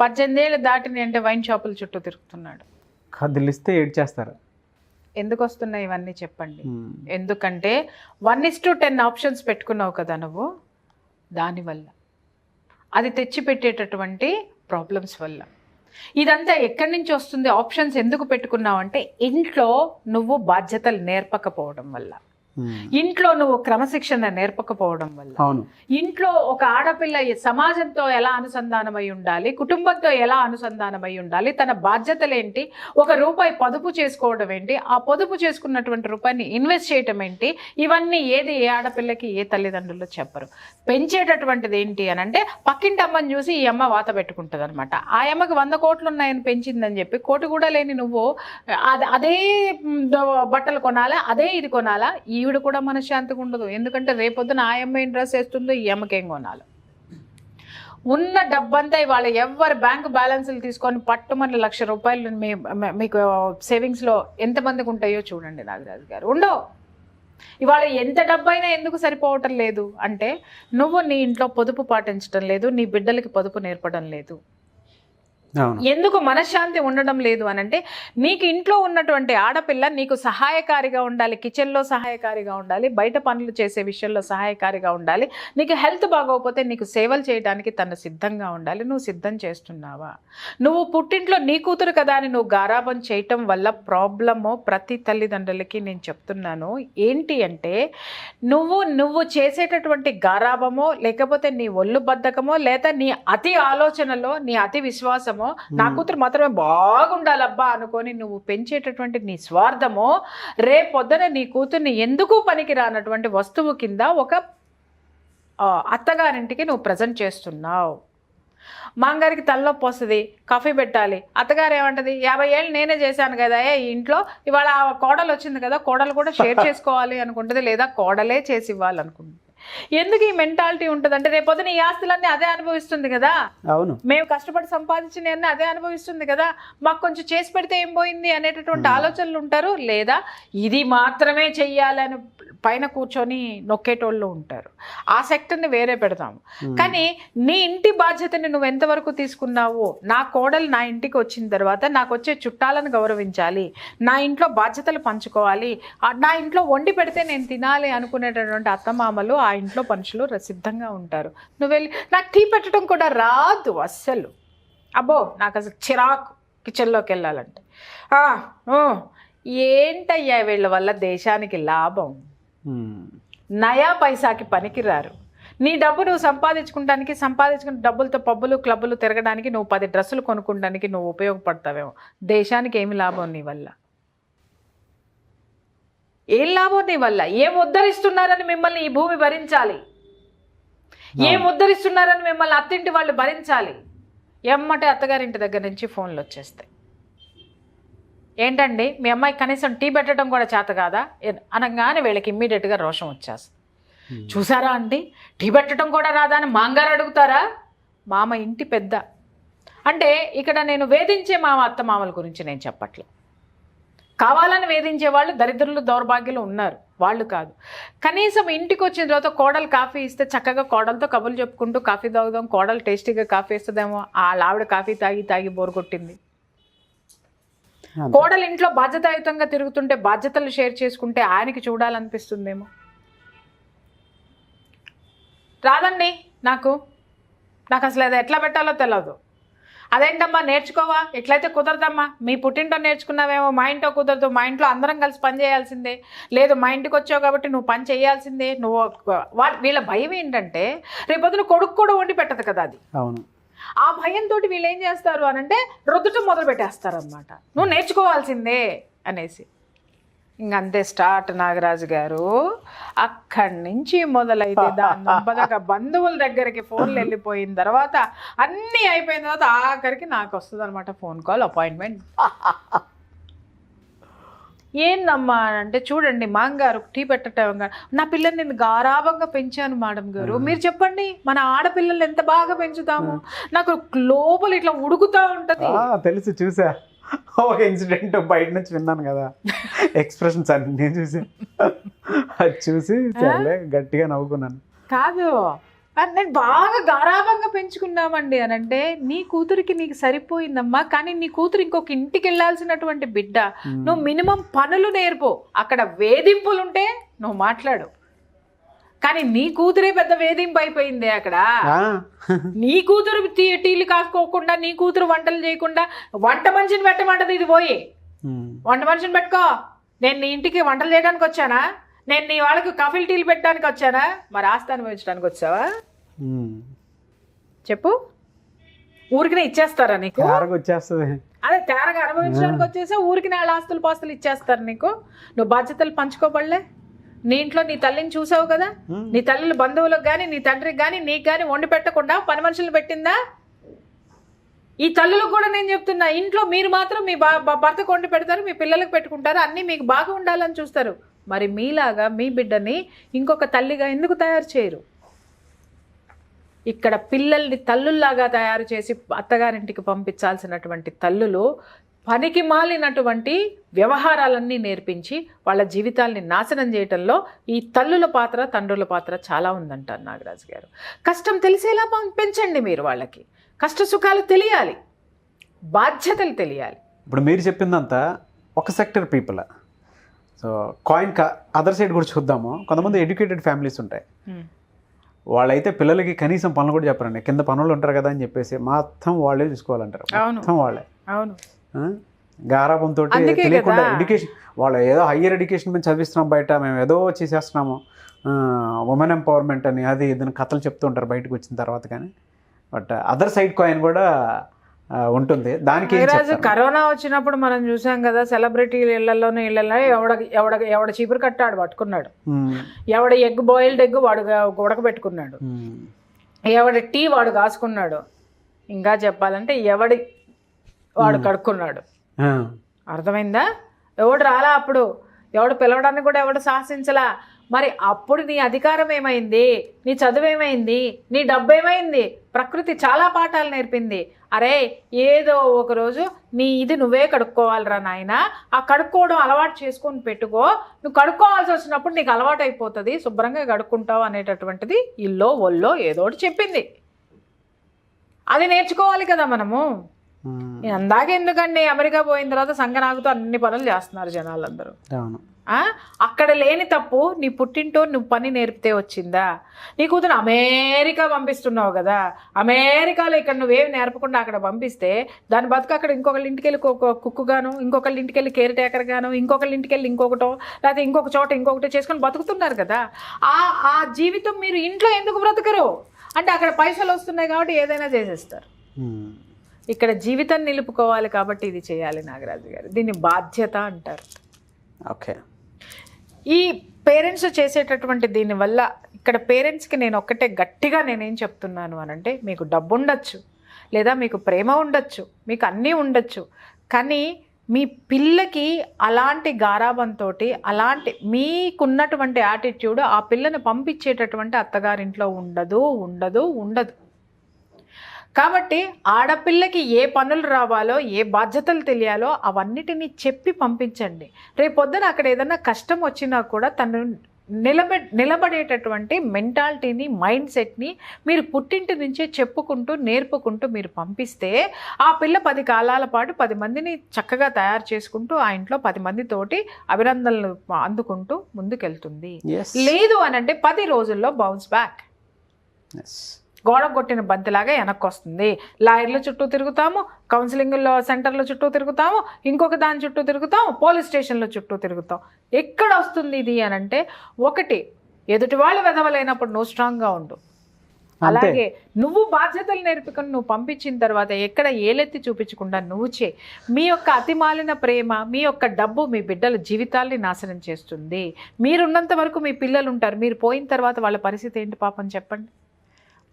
18 ఏళ్ళు దాటిని అంటే వైన్ షాపుల చుట్టూ తిరుగుతున్నాడు. కదిలిస్తే ఏడ్చేస్తారు. ఎందుకు వస్తున్నాయి ఇవన్నీ చెప్పండి? ఎందుకంటే 1:10 ఆప్షన్స్ పెట్టుకున్నావు కదా నువ్వు, దానివల్ల అది తెచ్చిపెట్టేటటువంటి ప్రాబ్లమ్స్ వల్ల. ఇదంతా ఎక్కడి నుంచి వస్తుంది? ఆప్షన్స్ ఎందుకు పెట్టుకున్నావు అంటే ఇంట్లో నువ్వు బాధ్యతలు నేర్పకపోవడం వల్ల, ఇంట్లో నువ్వు క్రమశిక్షణ నేర్పకపోవడం వల్ల, ఇంట్లో ఒక ఆడపిల్ల సమాజంతో ఎలా అనుసంధానమై ఉండాలి, కుటుంబంతో ఎలా అనుసంధానమై ఉండాలి, తన బాధ్యతలు ఏంటి, 1 రూపాయి పొదుపు చేసుకోవడం ఏంటి, ఆ పొదుపు చేసుకున్నటువంటి రూపాయిని ఇన్వెస్ట్ చేయటం ఏంటి, ఇవన్నీ ఏది ఏ ఆడపిల్లకి ఏ తల్లిదండ్రులు చెప్పరు. పెంచేటటువంటిది ఏంటి అని అంటే పక్కింటి అమ్మని చూసి ఈ అమ్మ వాత పెట్టుకుంటుంది అనమాట. ఆ అమ్మకి 100 కోట్లు ఉన్నాయని పెంచిందని చెప్పి కోటి కూడా లేని నువ్వు అదే బట్టలు కొనాలా, అదే ఇది కొనాలా, ఈవిడ కూడా మనశ్శాంతిగా ఉండదు. ఎందుకంటే రేపొద్దున ఆ అమ్మాయి డ్రెస్ వేస్తుందో ఈ అమ్మకేం కొనాలి. ఉన్న డబ్బంతా ఇవాళ ఎవరు బ్యాంకు బ్యాలెన్స్లు తీసుకొని పట్టుమని 1,00,000 రూపాయలు మీకు సేవింగ్స్లో ఎంతమందికి ఉంటాయో చూడండి నాగరాజు గారు. ఉండవు. ఇవాళ ఎంత డబ్బైనా ఎందుకు సరిపోవటం లేదు అంటే నువ్వు నీ ఇంట్లో పొదుపు పాటించడం లేదు, నీ బిడ్డలకి పొదుపు నేర్పడం లేదు. అవును. ఎందుకు మనశ్శాంతి ఉండడం లేదు అని అంటే, నీకు ఇంట్లో ఉన్నటువంటి ఆడపిల్ల నీకు సహాయకారిగా ఉండాలి, కిచెన్లో సహాయకారిగా ఉండాలి, బయట పనులు చేసే విషయంలో సహాయకారిగా ఉండాలి, నీకు హెల్త్ బాగోకపోతే నీకు సేవలు చేయడానికి తను సిద్ధంగా ఉండాలి. నువ్వు సిద్ధం చేస్తున్నావా? నువ్వు పుట్టింట్లో నీ కూతురు కదా అని నువ్వు గారాబం చేయటం వల్ల ప్రాబ్లము ప్రతి తల్లిదండ్రులకి నేను చెప్తున్నాను. ఏంటి అంటే, నువ్వు చేసేటటువంటి గారాబమో, లేకపోతే నీ ఒళ్ళు బద్ధకమో, లేదా నీ అతి ఆలోచనలో నీ అతి విశ్వాసమో, నా కూతురు మాత్రమే బాగుండాలబ్బా అనుకొని నువ్వు పెంచేటటువంటి నీ స్వార్థమో, రేపొద్దున నీ కూతుర్ని ఎందుకు పనికి రానటువంటి వస్తువు కింద ఒక అత్తగారింటికి నువ్వు ప్రజెంట్ చేస్తున్నావు. మాంగారికి తలనొప్పి వస్తుంది, కాఫీ పెట్టాలి, అత్తగారు ఏమంటది, 50 ఏళ్ళు నేనే చేశాను కదా ఈ ఇంట్లో, ఇవాళ కోడలు వచ్చింది కదా, కోడలు కూడా షేర్ చేసుకోవాలి అనుకుంటుంది, లేదా కోడలే చేసి ఇవ్వాలనుకుంటుంది. ఎందుకు ఈ మెంటాలిటీ ఉంటుంది అంటే, రేపొద్దున ఈ ఆస్తులన్నీ అదే అనుభవిస్తుంది కదా, అవును, మేము కష్టపడి సంపాదించిన అదే అనుభవిస్తుంది కదా, మాకు కొంచెం చేసి పెడితే ఏం పోయింది అనేటటువంటి ఆలోచనలు ఉంటారు. లేదా ఇది మాత్రమే చెయ్యాలని పైన కూర్చొని నొక్కేటోళ్ళు ఉంటారు. ఆ సెక్టర్ని వేరే పెడతాము. కానీ నీ ఇంటి బాధ్యతని నువ్వు ఎంతవరకు తీసుకున్నావు? నా కోడలు నా ఇంటికి వచ్చిన తర్వాత నాకు వచ్చే చుట్టాలను గౌరవించాలి, నా ఇంట్లో బాధ్యతలు పంచుకోవాలి, నా ఇంట్లో వండి పెడితే నేను తినాలి అనుకునేటటువంటి అత్తమామలు, ఆ ఇంట్లో మనుషులు సిద్ధంగా ఉంటారు. నువ్వు వెళ్ళి నాకు టీ పెట్టడం కూడా రాదు అస్సలు, అబ్బో నాకు అసలు చిరాకు కిచెన్లోకి వెళ్ళాలంటే, ఏంటయ్యా వీళ్ళ వల్ల దేశానికి లాభం? నయా పైసాకి పనికిరారు. నీ డబ్బు నువ్వు సంపాదించుకున్న డబ్బులతో పబ్బులు క్లబ్బులు తిరగడానికి, నువ్వు 10 డ్రెస్సులు కొనుక్కోవడానికి నువ్వు ఉపయోగపడతావేమో. దేశానికి ఏమి లాభం నీ వల్ల? ఏం లాభం నీ వల్ల? ఏం ఉద్ధరిస్తున్నారని మిమ్మల్ని ఈ భూమి భరించాలి, ఏం ఉద్ధరిస్తున్నారని మిమ్మల్ని అత్తింటి వాళ్ళు భరించాలి. ఎమ్మటే అత్తగారింటి దగ్గర నుంచి ఫోన్లు వచ్చేస్తాయి. ఏంటండి మీ అమ్మాయి కనీసం టీ పెట్టడం కూడా చేత కాదా అనగానే వీళ్ళకి ఇమ్మీడియట్గా రోషం వచ్చేస్తుంది. చూసారా అండి, టీ పెట్టడం కూడా రాదా అని మాంగారు అడుగుతారా? మామ ఇంటి పెద్ద అంటే, ఇక్కడ నేను వేధించే అత్తమామల గురించి నేను చెప్పట్లే. కావాలని వేధించే వాళ్ళు దరిద్రులు దౌర్భాగ్యులు ఉన్నారు, వాళ్ళు కాదు. కనీసం ఇంటికి వచ్చిన తర్వాత కోడలు కాఫీ ఇస్తే చక్కగా కోడలతో కబుర్లు చెప్పుకుంటూ కాఫీ తాగుదాం, కోడలు టేస్టీగా కాఫీ ఇస్తుందేమో, ఆవిడ కాఫీ తాగి బోరు కొట్టింది. కోడలు ఇంట్లో బాధ్యతాయుతంగా తిరుగుతుంటే, బాధ్యతలు షేర్ చేసుకుంటే ఆయనకి చూడాలనిపిస్తుందేమో. రాదండి నాకు అసలు అది ఎట్లా పెట్టాలో తెలియదు. అదేంటమ్మా నేర్చుకోవా? ఇట్లయితే కుదరదమ్మా, మీ పుట్టింటో నేర్చుకున్నావేమో, మా ఇంట్లో కుదరదు, మా ఇంట్లో అందరం కలిసి పని చేయాల్సిందే, లేదు మా ఇంటికి వచ్చావు కాబట్టి నువ్వు పని చేయాల్సిందే. వీళ్ళ భయం ఏంటంటే, రేపొద్దున కొడుకు కూడా వండి పెట్టదు కదా అది. అవును. ఆ భయంతో వీళ్ళు ఏం చేస్తారు అని అంటే, రుద్దటం మొదలు పెట్టేస్తారనమాట, నువ్వు నేర్చుకోవాల్సిందే అనేసి. ఇంకంతే స్టార్ట్ నాగరాజు గారు. అక్కడి నుంచి మొదలైతే దాని బంధువుల దగ్గరికి ఫోన్లు వెళ్ళిపోయిన తర్వాత, అన్నీ అయిపోయిన తర్వాత ఆఖరికి నాకు వస్తుంది అనమాట ఫోన్ కాల్, అపాయింట్మెంట్. ఏందమ్మా అంటే, చూడండి మాంగారు టీ పెట్టటం, నా పిల్లల్ని నేను గారాబంగా పెంచాను మేడం గారు, మీరు చెప్పండి మన ఆడపిల్లలు ఎంత బాగా పెంచుతాము, నాకు లోపల ఇట్లా ఉడుకుతా ఉంటది. తెలుసు, చూసా ఒక ఇన్సిడెంట్ బయట నుంచి విన్నాను కదా, ఎక్స్ప్రెషన్స్ అన్ని నేను చూసి చాలా గట్టిగా నవ్వుకున్నాను. కాదు, నేను బాగా గారాబంగా పెంచుకున్నామండి అని అంటే, నీ కూతురికి నీకు సరిపోయిందమ్మా, కానీ నీ కూతురు ఇంకొక ఇంటికి వెళ్ళాల్సినటువంటి బిడ్డ, నువ్వు మినిమం పనులు నేర్పు. అక్కడ వేధింపులుంటే నువ్వు మాట్లాడు, కానీ నీ కూతురే పెద్ద వేధింపు అయిపోయింది అక్కడ. నీ కూతురు టీలు కాసుకోకుండా, నీ కూతురు వంటలు చేయకుండా, వంట మనిషిని పెట్టమంటది ఇది పోయి. వంట మనిషిని పెట్టుకో, నేను నీ ఇంటికి వంటలు చేయడానికి వచ్చానా, నేను నీ వాళ్ళకి కాఫీలు టీలు పెట్టడానికి వచ్చానా, మరి ఆస్తి అనుభవించడానికి వచ్చావా చెప్పు? ఊరికినే ఇచ్చేస్తారా నీకు? వచ్చేస్తుంది. అదే తేరగా అనుభవించడానికి వచ్చేసా, ఊరికి వాళ్ళ ఆస్తులు పాస్తులు ఇచ్చేస్తారు నీకు. నువ్వు బాధ్యతలు పంచుకోబడలే. నీ ఇంట్లో నీ తల్లిని చూసావు కదా, నీ తల్లి బంధువులకు కానీ, నీ తండ్రికి కానీ, నీకు కానీ వండి పెట్టకుండా పని మనుషులు పెట్టిందా? ఈ తల్లులకు కూడా నేను చెప్తున్నా, ఇంట్లో మీరు మాత్రం మీ భర్తకు వండి పెడతారు, మీ పిల్లలకు పెట్టుకుంటారు, అన్నీ మీకు బాగా ఉండాలని చూస్తారు. మరి మీలాగా మీ బిడ్డని ఇంకొక తల్లిగా ఎందుకు తయారు చేయరు? ఇక్కడ పిల్లల్ని తల్లుల్లాగా తయారు చేసి అత్తగారింటికి పంపించాల్సినటువంటి తల్లులు పనికి మాలినటువంటి వ్యవహారాలన్నీ నేర్పించి వాళ్ళ జీవితాల్ని నాశనం చేయటంలో ఈ తల్లుల పాత్ర, తండ్రుల పాత్ర చాలా ఉందంటారు నాగరాజు గారు. కష్టం తెలిసేలా పెంచండి మీరు, వాళ్ళకి కష్ట సుఖాలు తెలియాలి. బాధ్యతలు తెలియాలి. ఇప్పుడు మీరు చెప్పిందంతా ఒక sector people. So coin other side కూడా చూద్దాము. కొంతమంది ఎడ్యుకేటెడ్ ఫ్యామిలీస్ ఉంటాయి, వాళ్ళైతే పిల్లలకి కనీసం పనులు కూడా చెప్పరండి. కింద పనులు ఉంటారు కదా అని చెప్పేసి మొత్తం వాళ్ళే చూసుకోవాలంటారు, మొత్తం వాళ్ళే. అవును, గారాబంతో తెలియకుండా ఎడ్యుకేషన్, వాళ్ళు ఏదో హయ్యర్ ఎడ్యుకేషన్ మేము చదివిస్తున్నాం బయట, మేము ఏదో చేసేస్తున్నాము, ఉమెన్ ఎంపవర్మెంట్ అని అది ఇదని కథలు చెప్తూ ఉంటారు బయటకు వచ్చిన తర్వాత. కానీ బట్ అదర్ సైడ్ కాయిన్ కూడా ఉంటుంది. దానికి కరోనా వచ్చినప్పుడు మనం చూసాం కదా, సెలబ్రిటీలు ఇళ్లలోనే ఎవడ చీపురు కట్టాడు పట్టుకున్నాడు, ఎవడ బాయిల్డ్ ఎగ్ వాడు ఉడకబెట్టుకున్నాడు, ఎవడ టీ వాడు కాసుకున్నాడు, ఇంకా చెప్పాలంటే వాడు కడుక్కున్నాడు. అర్థమైందా? ఎవడు రాలా అప్పుడు, ఎవడు పిలవడానికి కూడా ఎవడు సాహసించలా. మరి అప్పుడు నీ అధికారం ఏమైంది, నీ చదువు ఏమైంది, నీ డబ్బు ఏమైంది? ప్రకృతి చాలా పాఠాలు నేర్పింది. అరే ఏదో ఒకరోజు నువ్వే కడుక్కోవాలిరా నాయన, ఆ కడుక్కోవడం అలవాటు చేసుకొని పెట్టుకో, నువ్వు కడుక్కోవాల్సి వచ్చినప్పుడు నీకు అలవాటు అయిపోతుంది, శుభ్రంగా కడుక్కుంటావు అనేటటువంటిది ఇల్లో ఒల్లో ఏదో ఒకటి చెప్పింది. అది నేర్చుకోవాలి కదా మనము. అందాక ఎందుకండి అమెరికా పోయిన తర్వాత సంగనాగుతూ అన్ని పనులు చేస్తున్నారు జనాలందరూ. అక్కడ లేని తప్పు నీ పుట్టింటో నువ్వు పని నేర్పితే వచ్చిందా? నీ కూతురు అమెరికా పంపిస్తున్నావు కదా, అమెరికాలో ఇక్కడ నువ్వేమి నేర్పకుండా అక్కడ పంపిస్తే దాని బతుకు అక్కడ ఇంకొకళ్ళ ఇంటికి వెళ్ళి కుక్కుగాను, ఇంకొకళ్ళ ఇంటికి వెళ్ళి కేర్ టేకర్ గాను, ఇంకొకళ్ళ ఇంటికి వెళ్ళి ఇంకొకటో లేకపోతే ఇంకొక చోట ఇంకొకటి చేసుకొని బతుకుతున్నారు కదా. ఆ జీవితం మీరు ఇంట్లో ఎందుకు బ్రతకరు అంటే అక్కడ పైసలు వస్తున్నాయి కాబట్టి ఏదైనా చేసేస్తారు. ఇక్కడ జీవితం నిలుపుకోవాలి కాబట్టి ఇది చేయాలి నాగరాజు గారు. దీన్ని బాధ్యత అంటారు. ఓకే, ఈ పేరెంట్స్ చేసేటటువంటి దీనివల్ల ఇక్కడ పేరెంట్స్కి నేను ఒక్కటే గట్టిగా నేనేం చెప్తున్నాను అనంటే, మీకు డబ్బు ఉండొచ్చు, లేదా మీకు ప్రేమ ఉండొచ్చు, మీకు అన్నీ ఉండొచ్చు, కానీ మీ పిల్లకి అలాంటి గారాబంతో అలాంటి మీకున్నటువంటి యాటిట్యూడ్ ఆ పిల్లని పంపించేటటువంటి అత్తగారింట్లో ఉండదు. కాబట్టి ఆడపిల్లకి ఏ పనులు రావాలో, ఏ బాధ్యతలు తెలియాలో అవన్నిటినీ చెప్పి పంపించండి. రేపొద్దున అక్కడ ఏదైనా కష్టం వచ్చినా కూడా తను నిలబడేటటువంటి మెంటాలిటీని, మైండ్ సెట్ని మీరు పుట్టింటి నుంచే చెప్పుకుంటూ నేర్పుకుంటూ మీరు పంపిస్తే ఆ పిల్ల 10 కాలాల పాటు 10 మందిని చక్కగా తయారు చేసుకుంటూ ఆ ఇంట్లో 10 మందితోటి అభినందనలు అందుకుంటూ ముందుకెళ్తుంది. లేదు అనంటే 10 రోజుల్లో బౌన్స్ బ్యాక్, గోడ కొట్టిన బంతిలాగా వెనక్కి వస్తుంది. లాయర్ల చుట్టూ తిరుగుతాము, కౌన్సిలింగ్లో సెంటర్ల చుట్టూ తిరుగుతాము, ఇంకొక దాని చుట్టూ తిరుగుతాము, పోలీస్ స్టేషన్ల చుట్టూ తిరుగుతాం. ఎక్కడ వస్తుంది ఇది అనంటే, ఒకటి ఎదుటి వాళ్ళు వెదవలేనప్పుడు నువ్వు స్ట్రాంగ్గా ఉండు, అలాగే నువ్వు బాధ్యతలు నేర్పుకొని నువ్వు పంపించిన తర్వాత ఎక్కడ ఏలెత్తి చూపించకుండా నువ్వు మీ యొక్క అతిమాలిన ప్రేమ, మీ యొక్క డబ్బు మీ బిడ్డల జీవితాల్ని నాశనం చేస్తుంది. మీరున్నంత వరకు మీ పిల్లలు ఉంటారు, మీరు పోయిన తర్వాత వాళ్ళ పరిస్థితి ఏంటి పాపం చెప్పండి.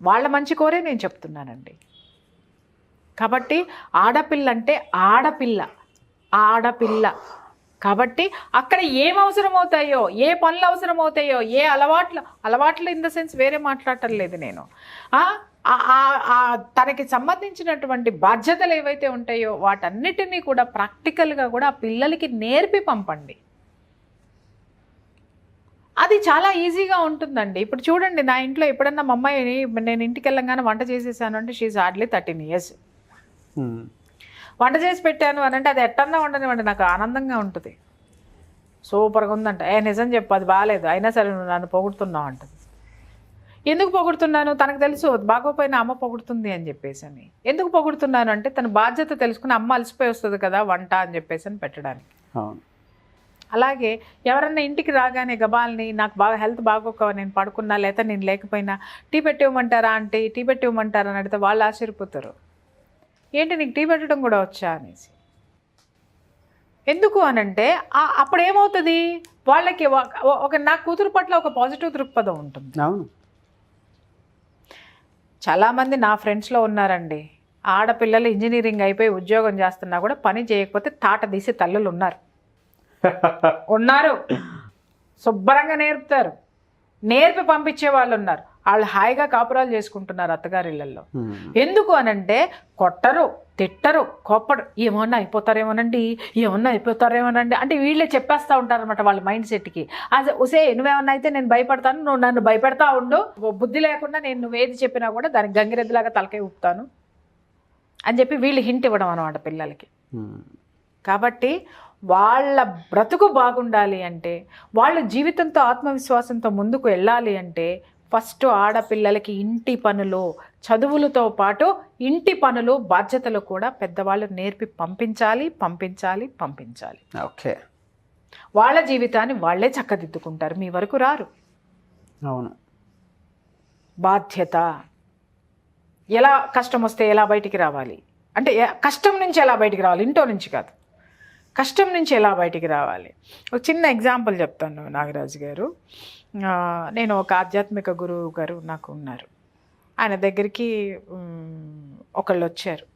వాళ్ళ మంచి కోరే నేను చెప్తున్నానండి. కాబట్టి ఆడపిల్ల అంటే ఆడపిల్ల కాబట్టి అక్కడ ఏం అవసరమవుతాయో, ఏ పనులు అవసరమవుతాయో, ఏ అలవాట్లు ఇన్ ద సెన్స్ వేరే మాట్లాడటం లేదు నేను, తనకి సంబంధించినటువంటి బాధ్యతలు ఏవైతే ఉంటాయో వాటన్నిటినీ కూడా ప్రాక్టికల్గా కూడా ఆ పిల్లలకి నేర్పి పంపండి. అది చాలా ఈజీగా ఉంటుందండి. ఇప్పుడు చూడండి, నా ఇంట్లో ఎప్పుడన్నా మా అమ్మాయిని నేను ఇంటికి వెళ్ళంగానే వంట చేసేసాను అంటే షీఈ్ హార్డ్లీ 13 years. వంట చేసి పెట్టాను అని అంటే అది ఎట్టన్నా ఉండనివ్వండి, నాకు ఆనందంగా ఉంటుంది. సూపర్గా ఉందంట, నిజం చెప్పు అది బాగాలేదు, అయినా సరే నువ్వు నన్ను పొగుడుతున్నావు అంటుంది. ఎందుకు పొగుడుతున్నాను? తనకు తెలుసు బాగోపోయినా అమ్మ పొగుడుతుంది అని చెప్పేసి అని. ఎందుకు పొగుడుతున్నాను అంటే తన బాధ్యత తెలుసుకుని అమ్మ అలసిపోయి వస్తుంది కదా వంట అని చెప్పేసి అని పెట్టడానికి. అలాగే ఎవరన్నా ఇంటికి రాగానే గబాల్ని నాకు బాగా హెల్త్ బాగోక నేను పడుకున్నా లేదా నేను లేకపోయినా టీ పెట్టివ్వమంటారా అంటే టీ పెట్టివ్వమంటారా అని అడిగితే వాళ్ళు ఆశ్చర్యపోతారు, ఏంటి నీకు టీ పెట్టడం కూడా వచ్చా అనేసి. ఎందుకు అనంటే అప్పుడు ఏమవుతుంది, వాళ్ళకి నా కూతురు పట్ల ఒక పాజిటివ్ దృక్పథం ఉంటుంది. అవును, చాలామంది నా ఫ్రెండ్స్లో ఉన్నారండి, ఆడపిల్లలు ఇంజనీరింగ్ అయిపోయి ఉద్యోగం చేస్తున్నా కూడా పని చేయకపోతే తాట తీసే తల్లులు ఉన్నారు. శుభ్రంగా నేర్పుతారు, నేర్పి పంపించే వాళ్ళు ఉన్నారు. వాళ్ళు హాయిగా కాపురాలు చేసుకుంటున్నారు అత్తగారిళ్ళల్లో. ఎందుకు అనంటే కొట్టరు, తిట్టరు, కోప్పడు, ఏమన్నా అయిపోతారేమోనండి అంటే వీళ్ళే చెప్పేస్తూ ఉంటారనమాట వాళ్ళ మైండ్ సెట్కి. అదే ఉసే నువ్వేమన్నా అయితే నేను భయపడతాను, నువ్వు నన్ను భయపెడతా ఉండు, బుద్ధి లేకుండా నేను నువ్వేది చెప్పినా కూడా దానికి గంగిరెద్దులాగా తలకాయ ఊపుతాను అని చెప్పి వీళ్ళు హింట్ ఇవ్వడం అనమాట పిల్లలకి. కాబట్టి వాళ్ళ బ్రతుకు బాగుండాలి అంటే, వాళ్ళ జీవితంతో ఆత్మవిశ్వాసంతో ముందుకు వెళ్ళాలి అంటే ఫస్ట్ ఆడపిల్లలకి ఇంటి పనులు, చదువులతో పాటు ఇంటి పనులు, బాధ్యతలు కూడా పెద్దవాళ్ళు నేర్పి పంపించాలి. ఓకే. వాళ్ళ జీవితాన్ని వాళ్ళే చక్కదిద్దుకుంటారు, మీ వరకు రారు. అవును. బాధ్యత, ఎలా కష్టం వస్తే ఎలా బయటికి రావాలి అంటే, కష్టం నుంచి ఎలా బయటికి రావాలి, ఇంట్లో నుంచి కాదు, కష్టం నుంచి ఎలా బయటికి రావాలి. ఒక చిన్న ఎగ్జాంపుల్ చెప్తాను నాగరాజు గారు. నేను ఒక ఆధ్యాత్మిక గురువు గారు నాకు ఉన్నారు. ఆయన దగ్గరికి ఒకళ్ళు వచ్చారు.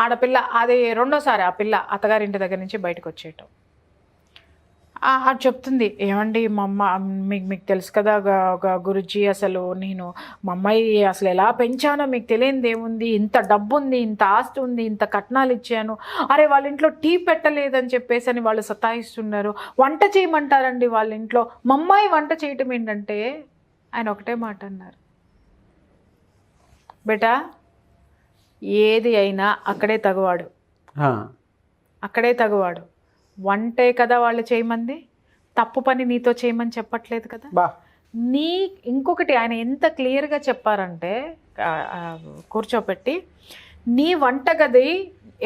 ఆడపిల్ల, అది రెండోసారి ఆ పిల్ల అత్తగారింటి దగ్గర నుంచి బయటకు వచ్చేయటం. అది చెప్తుంది, ఏమండి మా అమ్మ, మీకు తెలుసు కదా గురుజీ, అసలు నేను మా అమ్మాయి అసలు ఎలా పెంచానో మీకు తెలియనిది ఏముంది, ఇంత డబ్బు ఉంది, ఇంత ఆస్తి ఉంది, ఇంత కట్నాలు ఇచ్చాను, అరే వాళ్ళ ఇంట్లో టీ పెట్టలేదని చెప్పేసి అని వాళ్ళు సతాయిస్తున్నారు, వంట చేయమంటారండి వాళ్ళ ఇంట్లో, మా అమ్మాయి వంట చేయటం ఏంటంటే ఆయన ఒకటే మాట అన్నారు, బేటా ఏది అయినా అక్కడే తగువాడు, అక్కడే తగువాడు. వంటే కదా వాళ్ళు చేయమంది, తప్పు పని నీతో చేయమని చెప్పట్లేదు కదా. నీ ఇంకొకటి ఆయన ఎంత క్లియర్గా చెప్పారంటే, కూర్చోపెట్టి, నీ వంటగది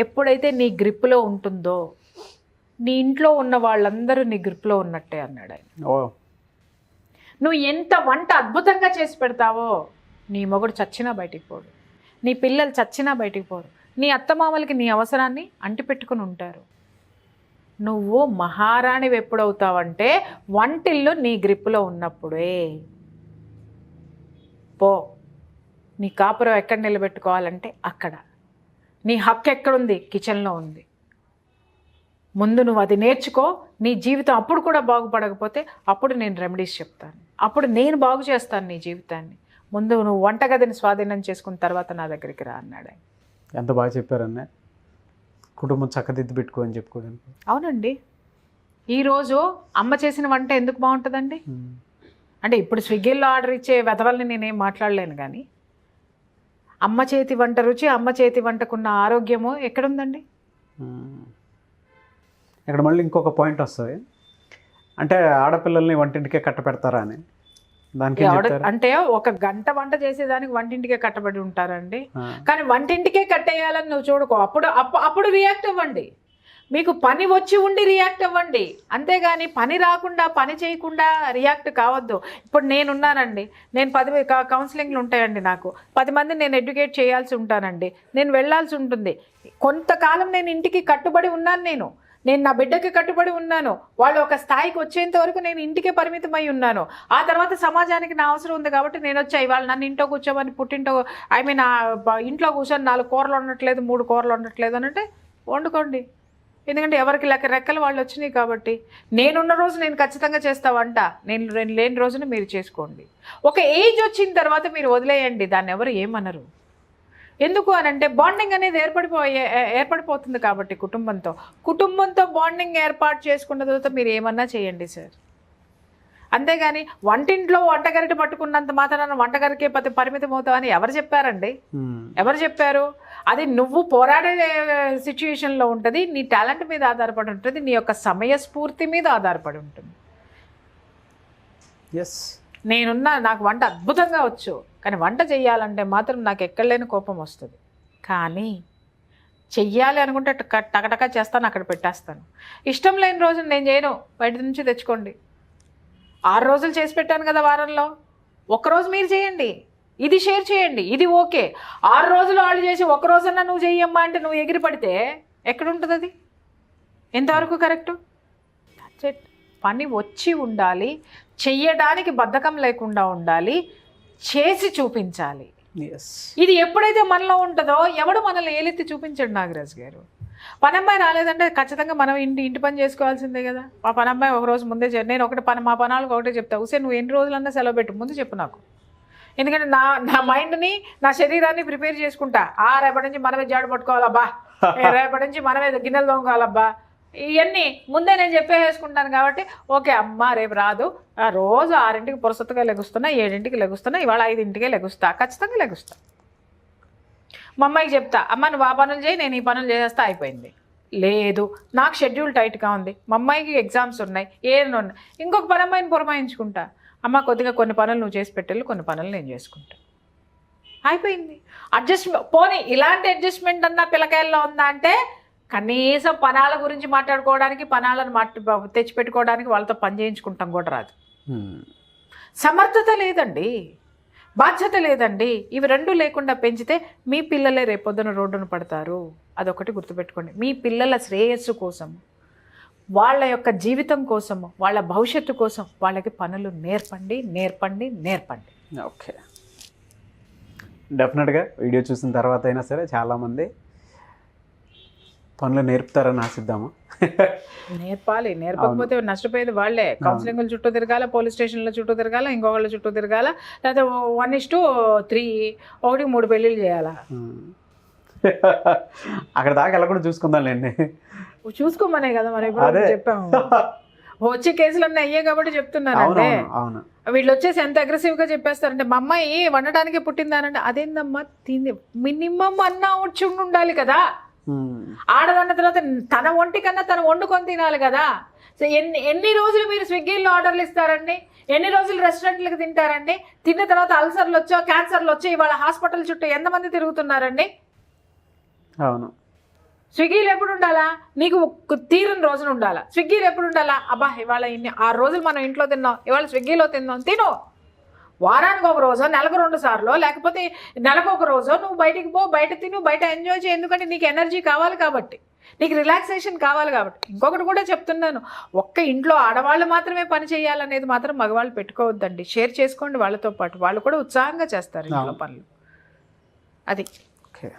ఎప్పుడైతే నీ గ్రిప్లో ఉంటుందో నీ ఇంట్లో ఉన్న వాళ్ళందరూ నీ గ్రిప్లో ఉన్నట్టే అన్నాడు ఆయన. నువ్వు ఎంత వంట అద్భుతంగా చేసి పెడతావో నీ మొగుడు చచ్చినా బయటికి పోడు, నీ పిల్లలు చచ్చినా బయటికి పోరు, నీ అత్తమామలకి నీ అవసరాన్ని అంటిపెట్టుకుని ఉంటారు. నువ్వు మహారాణివి ఎప్పుడవుతావంటే వంటిల్లు నీ గ్రిప్లో ఉన్నప్పుడే. పో, నీ కాపురం ఎక్కడ నిలబెట్టుకోవాలంటే అక్కడ, నీ హక్కు ఎక్కడుంది, కిచెన్లో ఉంది. ముందు నువ్వు అది నేర్చుకో. నీ జీవితం అప్పుడు కూడా బాగుపడకపోతే అప్పుడు నేను రెమెడీస్ చెప్తాను, అప్పుడు నేను బాగు చేస్తాను నీ జీవితాన్ని. ముందు నువ్వు వంటగదిని స్వాధీనం చేసుకున్న తర్వాత నా దగ్గరికి రా అన్నాడు. ఎంత బాగా చెప్పారన్న, కుటుంబం చక్కదిద్దు పెట్టుకో అని చెప్పుకోవడానికి. అవునండి. ఈరోజు అమ్మ చేసిన వంట ఎందుకు బాగుంటుందండి అంటే, ఇప్పుడు స్విగ్గీలో ఆర్డర్ ఇచ్చే వెధవల్ని నేనేం మాట్లాడలేను, కానీ అమ్మ చేతి వంట రుచి, అమ్మ చేతి వంటకున్న ఆరోగ్యము ఎక్కడుందండి? ఇక్కడ మళ్ళీ ఇంకొక పాయింట్ వస్తుంది, అంటే ఆడపిల్లల్ని వంటింటికే కట్టపెడతారా అని. దానికి అంటే ఒక గంట వంట చేసేదానికి వంటింటికే కట్టబడి ఉంటారండి. కానీ వంటింటికే కట్టేయాలని నువ్వు చూడుకో. అప్పుడు రియాక్ట్ అవ్వండి. మీకు పని వచ్చి ఉండి రియాక్ట్ అవ్వండి, అంతేగాని పని రాకుండా, పని చేయకుండా రియాక్ట్ కావద్దు. ఇప్పుడు నేనున్నానండి, నేను 10 కౌన్సిలింగ్లు ఉంటాయండి, నాకు 10 మందిని నేను ఎడ్యుకేట్ చేయాల్సి ఉంటానండి, నేను వెళ్ళాల్సి ఉంటుంది. కొంతకాలం నేను ఇంటికి కట్టుబడి ఉన్నాను, నేను నా బిడ్డకి కట్టుబడి ఉన్నాను. వాళ్ళు ఒక స్థాయికి వచ్చేంత వరకు నేను ఇంటికే పరిమితమై ఉన్నాను. ఆ తర్వాత సమాజానికి నా అవసరం ఉంది కాబట్టి నేను వచ్చాయి. వాళ్ళు నన్ను ఇంట్లో కూర్చోమని పుట్టింటో ఇంట్లో కూర్చొని 4 కూరలు ఉండట్లేదు, 3 కూరలు ఉండట్లేదు అని అంటే వండుకోండి. ఎందుకంటే ఎవరికి రెక్కలు వాళ్ళు వచ్చినాయి కాబట్టి. నేనున్న రోజు నేను ఖచ్చితంగా చేస్తా వంట, నేను లేని రోజున మీరు చేసుకోండి. ఒక ఏజ్ వచ్చిన తర్వాత మీరు వదిలేయండి, దాన్ని ఎవరు ఏమనరు. ఎందుకు అని అంటే బాండింగ్ అనేది ఏర్పడిపోతుంది కాబట్టి కుటుంబంతో బాండింగ్ ఏర్పాటు చేసుకున్న తర్వాత మీరు ఏమన్నా చేయండి సార్. అంతేగాని వంటింట్లో వంటగరిట పట్టుకున్నంత మాత్రాన వంటగరికే పరిమితం అవుతామని ఎవరు చెప్పారండి? ఎవరు చెప్పారు? అది నువ్వు పోరాడే సిచ్యుయేషన్లో ఉంటుంది, నీ టాలెంట్ మీద ఆధారపడి ఉంటుంది, నీ యొక్క సమయస్ఫూర్తి మీద ఆధారపడి ఉంటుంది. నాకు వంట అద్భుతంగా వచ్చు, కానీ వంట చెయ్యాలంటే మాత్రం నాకు ఎక్కడలేని కోపం వస్తుంది. కానీ చెయ్యాలి అనుకుంటే టకటకా చేస్తాను, అక్కడ పెట్టేస్తాను. ఇష్టం లేని రోజు నేను చేయను, బయట నుంచి తెచ్చుకోండి. 6 రోజులు చేసి పెట్టాను కదా వారంలో, ఒక్కరోజు మీరు చేయండి, ఇది షేర్ చేయండి, ఇది ఓకే. 6 రోజులు వాళ్ళు చేసి ఒక్క రోజన్నా నువ్వు చెయ్యమ్మా అంటే నువ్వు ఎగిరి పడితే ఎక్కడుంటుంది? అది ఎంతవరకు కరెక్టు? పని వచ్చి ఉండాలి, చెయ్యడానికి బద్ధకం లేకుండా ఉండాలి, చేసి చూపించాలి. ఇది ఎప్పుడైతే మనలో ఉంటుందో ఎవడు మనల్ని ఏలెత్తి చూపించాడు నాగరాజు గారు. పనమ్మాయి రాలేదంటే ఖచ్చితంగా మనం ఇంటి పని చేసుకోవాల్సిందే కదా. మా పనమ్మాయి ఒక రోజు ముందే నేను మా పనాలకు ఒకటే చెప్తా, ఉసే నువ్వు ఎన్ని రోజులన్నా సెలవు పెట్టు, ముందు చెప్పు నాకు. ఎందుకంటే నా మైండ్ని, నా శరీరాన్ని ప్రిపేర్ చేసుకుంటా. రేపటి నుంచి మనమే జాడు పట్టుకోవాలబ్బా, రేపటి నుంచి మనమే గిన్నెలు తోముకోవాలబ్బా, ఇవన్నీ ముందే నేను చెప్పేసుకుంటాను. కాబట్టి ఓకే అమ్మ రేపు రాదు, రోజు 6ంటికి పురసత్తుగా లెగుస్తున్నా, 7ంటికి లెగుస్తున్నా, ఇవాళ 5ంటికే లెగుస్తా, ఖచ్చితంగా లెగుస్తా. మా అమ్మాయికి చెప్తా, అమ్మ నువ్వు ఆ పనులు చేయి, నేను ఈ పనులు చేసేస్తా, అయిపోయింది. లేదు, నాకు షెడ్యూల్ టైట్గా ఉంది, మా అమ్మాయికి ఎగ్జామ్స్ ఉన్నాయి, ఏమైనా ఉన్నాయి, ఇంకొక పని అమ్మాయిని పురమాయించుకుంటా. అమ్మ కొద్దిగా కొన్ని పనులు నువ్వు చేసి పెట్టాలి, కొన్ని పనులు నేను చేసుకుంటా, అయిపోయింది. అడ్జస్ట్మెంట్ పోనీ ఇలాంటి అడ్జస్ట్మెంట్ అన్న పిల్లకాయల్లో ఉందా అంటే కనీసం పనాల గురించి మాట్లాడుకోవడానికి, పనాలను తెచ్చిపెట్టుకోవడానికి వాళ్ళతో పని చేయించుకుంటాం కూడా రాదు. సమర్థత లేదండి, బాధ్యత లేదండి. ఇవి రెండు లేకుండా పెంచితే మీ పిల్లలే రేపొద్దున రోడ్డున పడతారు. అదొకటి గుర్తుపెట్టుకోండి. మీ పిల్లల శ్రేయస్సు కోసం, వాళ్ళ యొక్క జీవితం కోసము, వాళ్ళ భవిష్యత్తు కోసం వాళ్ళకి పనులు నేర్పండి, నేర్పండి, నేర్పండి. ఓకే, డెఫినెట్గా వీడియో చూసిన తర్వాత అయినా సరే చాలామంది పనులు నేర్పుతారని ఆశిద్దాము. నేర్పాలి, నేర్పకపోతే నష్టపోయేది వాళ్ళే. కౌన్సిలింగ్ల చుట్టూ తిరగాల, పోలీస్ స్టేషన్ల చుట్టూ తిరగాల, ఇంకొకళ్ళ చుట్టూ తిరగాల, లేదా 1:3 ఒకటి 3 పెళ్ళిళ్ళు చేయాలా. అక్కడ దాకా ఎలా కూడా చూసుకుందాంలేండి. చూసుకోమనే కదా మరి ఇప్పుడు చెప్పాము. వచ్చే కేసులన్నీ అయ్యే కాబట్టి చెప్తున్నానంటే, అవును, వీళ్ళు వచ్చేసి ఎంత అగ్రెసివ్గా చెప్పేస్తారంటే, మా అమ్మాయి వండటానికి పుట్టిందానంటే, అదేందమ్మా తింది, మినిమం అన్నా వచ్చి ఉండాలి కదా. ఆడదన్న తర్వాత తన ఒంటి కన్నా తను వండుకొని తినాలి కదా. సో ఎన్ని రోజులు మీరు స్విగ్గీలో ఆర్డర్లు ఇస్తారండి, ఎన్ని రోజులు రెస్టారెంట్లకు తింటారండి, తిన్న తర్వాత అల్సర్లు వచ్చో క్యాన్సర్లు వచ్చో ఇవాళ హాస్పిటల్ చుట్టూ ఎంతమంది తిరుగుతున్నారండి. అవును, స్విగ్గీలో ఎప్పుడు ఉండాలా, నీకు తీరని రోజున ఉండాలా. స్విగ్గీలో ఎప్పుడు ఉండాలా, అబ్బా ఇవాళ 6 రోజులు మనం ఇంట్లో తిన్నాం, ఇవాళ స్విగ్గీలో తిన్నాం, తిను. వారానికి ఒక రోజో, నెలకు 2 సార్లు, లేకపోతే నెలకు ఒక రోజో నువ్వు బయటికి పో, బయట తిను, బయట ఎంజాయ్ చేయి. ఎందుకంటే నీకు ఎనర్జీ కావాలి కాబట్టి, నీకు రిలాక్సేషన్ కావాలి కాబట్టి. ఇంకొకటి కూడా చెప్తున్నాను, ఒక్క ఇంట్లో ఆడవాళ్ళు మాత్రమే పని చేయాలనేది మాత్రం మగవాళ్ళు పెట్టుకోవద్దండి. షేర్ చేసుకోండి వాళ్ళతో పాటు, వాళ్ళు కూడా ఉత్సాహంగా చేస్తారు ఇంట్లో పనులు. అది. Okay,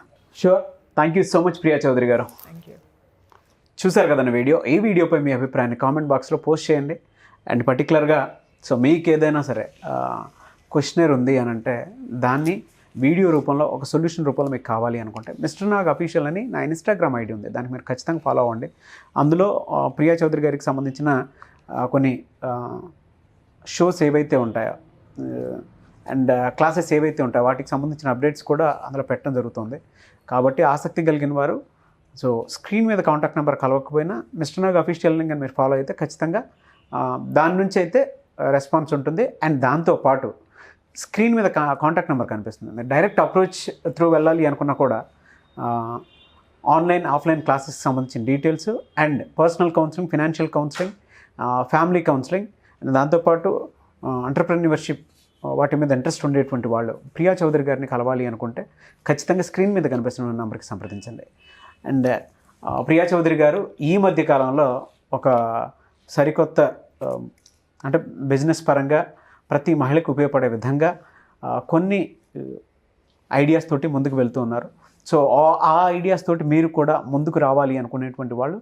sure. Thank you so much Priya Chaudhary garu. Thank you. చూసారు కదండి వీడియో. ఈ వీడియోపై మీ అభిప్రాయాన్ని కామెంట్ బాక్స్లో పోస్ట్ చేయండి. అండ్ పర్టికులర్గా సో మీకు ఏదైనా సరే క్వశ్చనర్ ఉంది అని అంటే దాన్ని వీడియో రూపంలో, ఒక సొల్యూషన్ రూపంలో మీకు కావాలి అనుకుంటే మిస్టర్ నాగ్ అఫీషియల్ అని నా ఇన్స్టాగ్రామ్ ఐడి ఉంది, దానికి మీరు ఖచ్చితంగా ఫాలో అవ్వండి. అందులో ప్రియా చౌదరి గారికి సంబంధించిన కొన్ని షోస్ ఏవైతే ఉంటాయో అండ్ క్లాసెస్ ఏవైతే ఉంటాయో వాటికి సంబంధించిన అప్డేట్స్ కూడా అందులో పెట్టడం జరుగుతుంది. కాబట్టి ఆసక్తి కలిగిన వారు సో స్క్రీన్ మీద కాంటాక్ట్ నెంబర్ కలవకపోయినా మిస్టర్ నాగ్ అఫీషియల్ కానీ మీరు ఫాలో అయితే ఖచ్చితంగా దాని నుంచి అయితే రెస్పాన్స్ ఉంటుంది. అండ్ దాంతోపాటు స్క్రీన్ మీద కాంటాక్ట్ నెంబర్ కనిపిస్తుంది. డైరెక్ట్ అప్రోచ్ త్రూ వెళ్ళాలి అనుకున్నా కూడా ఆన్లైన్ ఆఫ్లైన్ క్లాసెస్కి సంబంధించిన details and personal counselling, financial counselling, family counselling and దాంతోపాటు ఎంటర్‌ప్రెన్యూర్‌షిప్ వాటి మీద ఇంట్రెస్ట్ ఉండేటువంటి వాళ్ళు ప్రియా చౌదరి గారిని కలవాలి అనుకుంటే ఖచ్చితంగా స్క్రీన్ మీద కనిపిస్తున్న నెంబర్కి సంప్రదించండి. అండ్ ప్రియా చౌదరి గారు ఈ మధ్య కాలంలో ఒక సరికొత్త అంటే బిజినెస్ పరంగా ప్రతి మహిళకు ఉపయోగపడే విధంగా కొన్ని ఐడియాస్ తోటి ముందుకు వెళ్తూ ఉన్నారు. సో ఆ ఐడియాస్ తోటి మీరు కూడా ముందుకు రావాలి అనుకునేటువంటి వాళ్ళు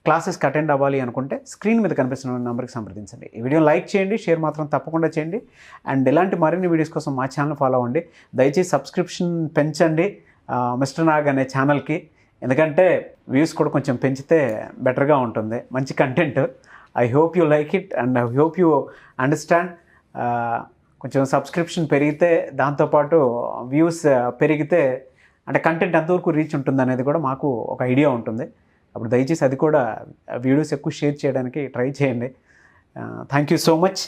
క్లాసెస్కి అటెండ్ అవ్వాలి అనుకుంటే స్క్రీన్ మీద కనిపిస్తున్న నెంబర్కి సంప్రదించండి. ఈ వీడియో లైక్ చేయండి, షేర్ మాత్రం తప్పకుండా చేయండి. అండ్ ఇలాంటి మరిన్ని వీడియోస్ కోసం మా ఛానల్ ఫాలో అవ్వండి. దయచేసి సబ్స్క్రిప్షన్ పెంచండి మిస్టర్ నాగ్ అనే ఛానల్కి, ఎందుకంటే వ్యూస్ కూడా కొంచెం పెంచితే బెటర్గా ఉంటుంది. మంచి content. I hope you like it and I hope you understand. కొంచెం సబ్స్క్రిప్షన్ పెరిగితే దాంతోపాటు వ్యూస్ పెరిగితే అంటే కంటెంట్ ఎంతవరకు రీచ్ ఉంటుంది అనేది కూడా మాకు ఒక ఐడియా ఉంటుంది. అప్పుడు దయచేసి అది కూడా వీడియోస్ ఎక్కువ షేర్ చేయడానికి ట్రై చేయండి. Thank you so much.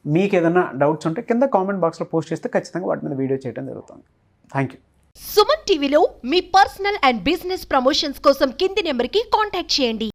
మీకు ఏదైనా డౌట్స్ ఉంటే కింద కామెంట్ బాక్స్లో పోస్ట్ చేస్తే ఖచ్చితంగా వాటి మీద వీడియో చేయడం జరుగుతుంది. Thank you. సుమన్ టీవీలో మీ పర్సనల్ అండ్ బిజినెస్ ప్రమోషన్స్ కోసం కింది నెంబర్కి కాంటాక్ట్ చేయండి.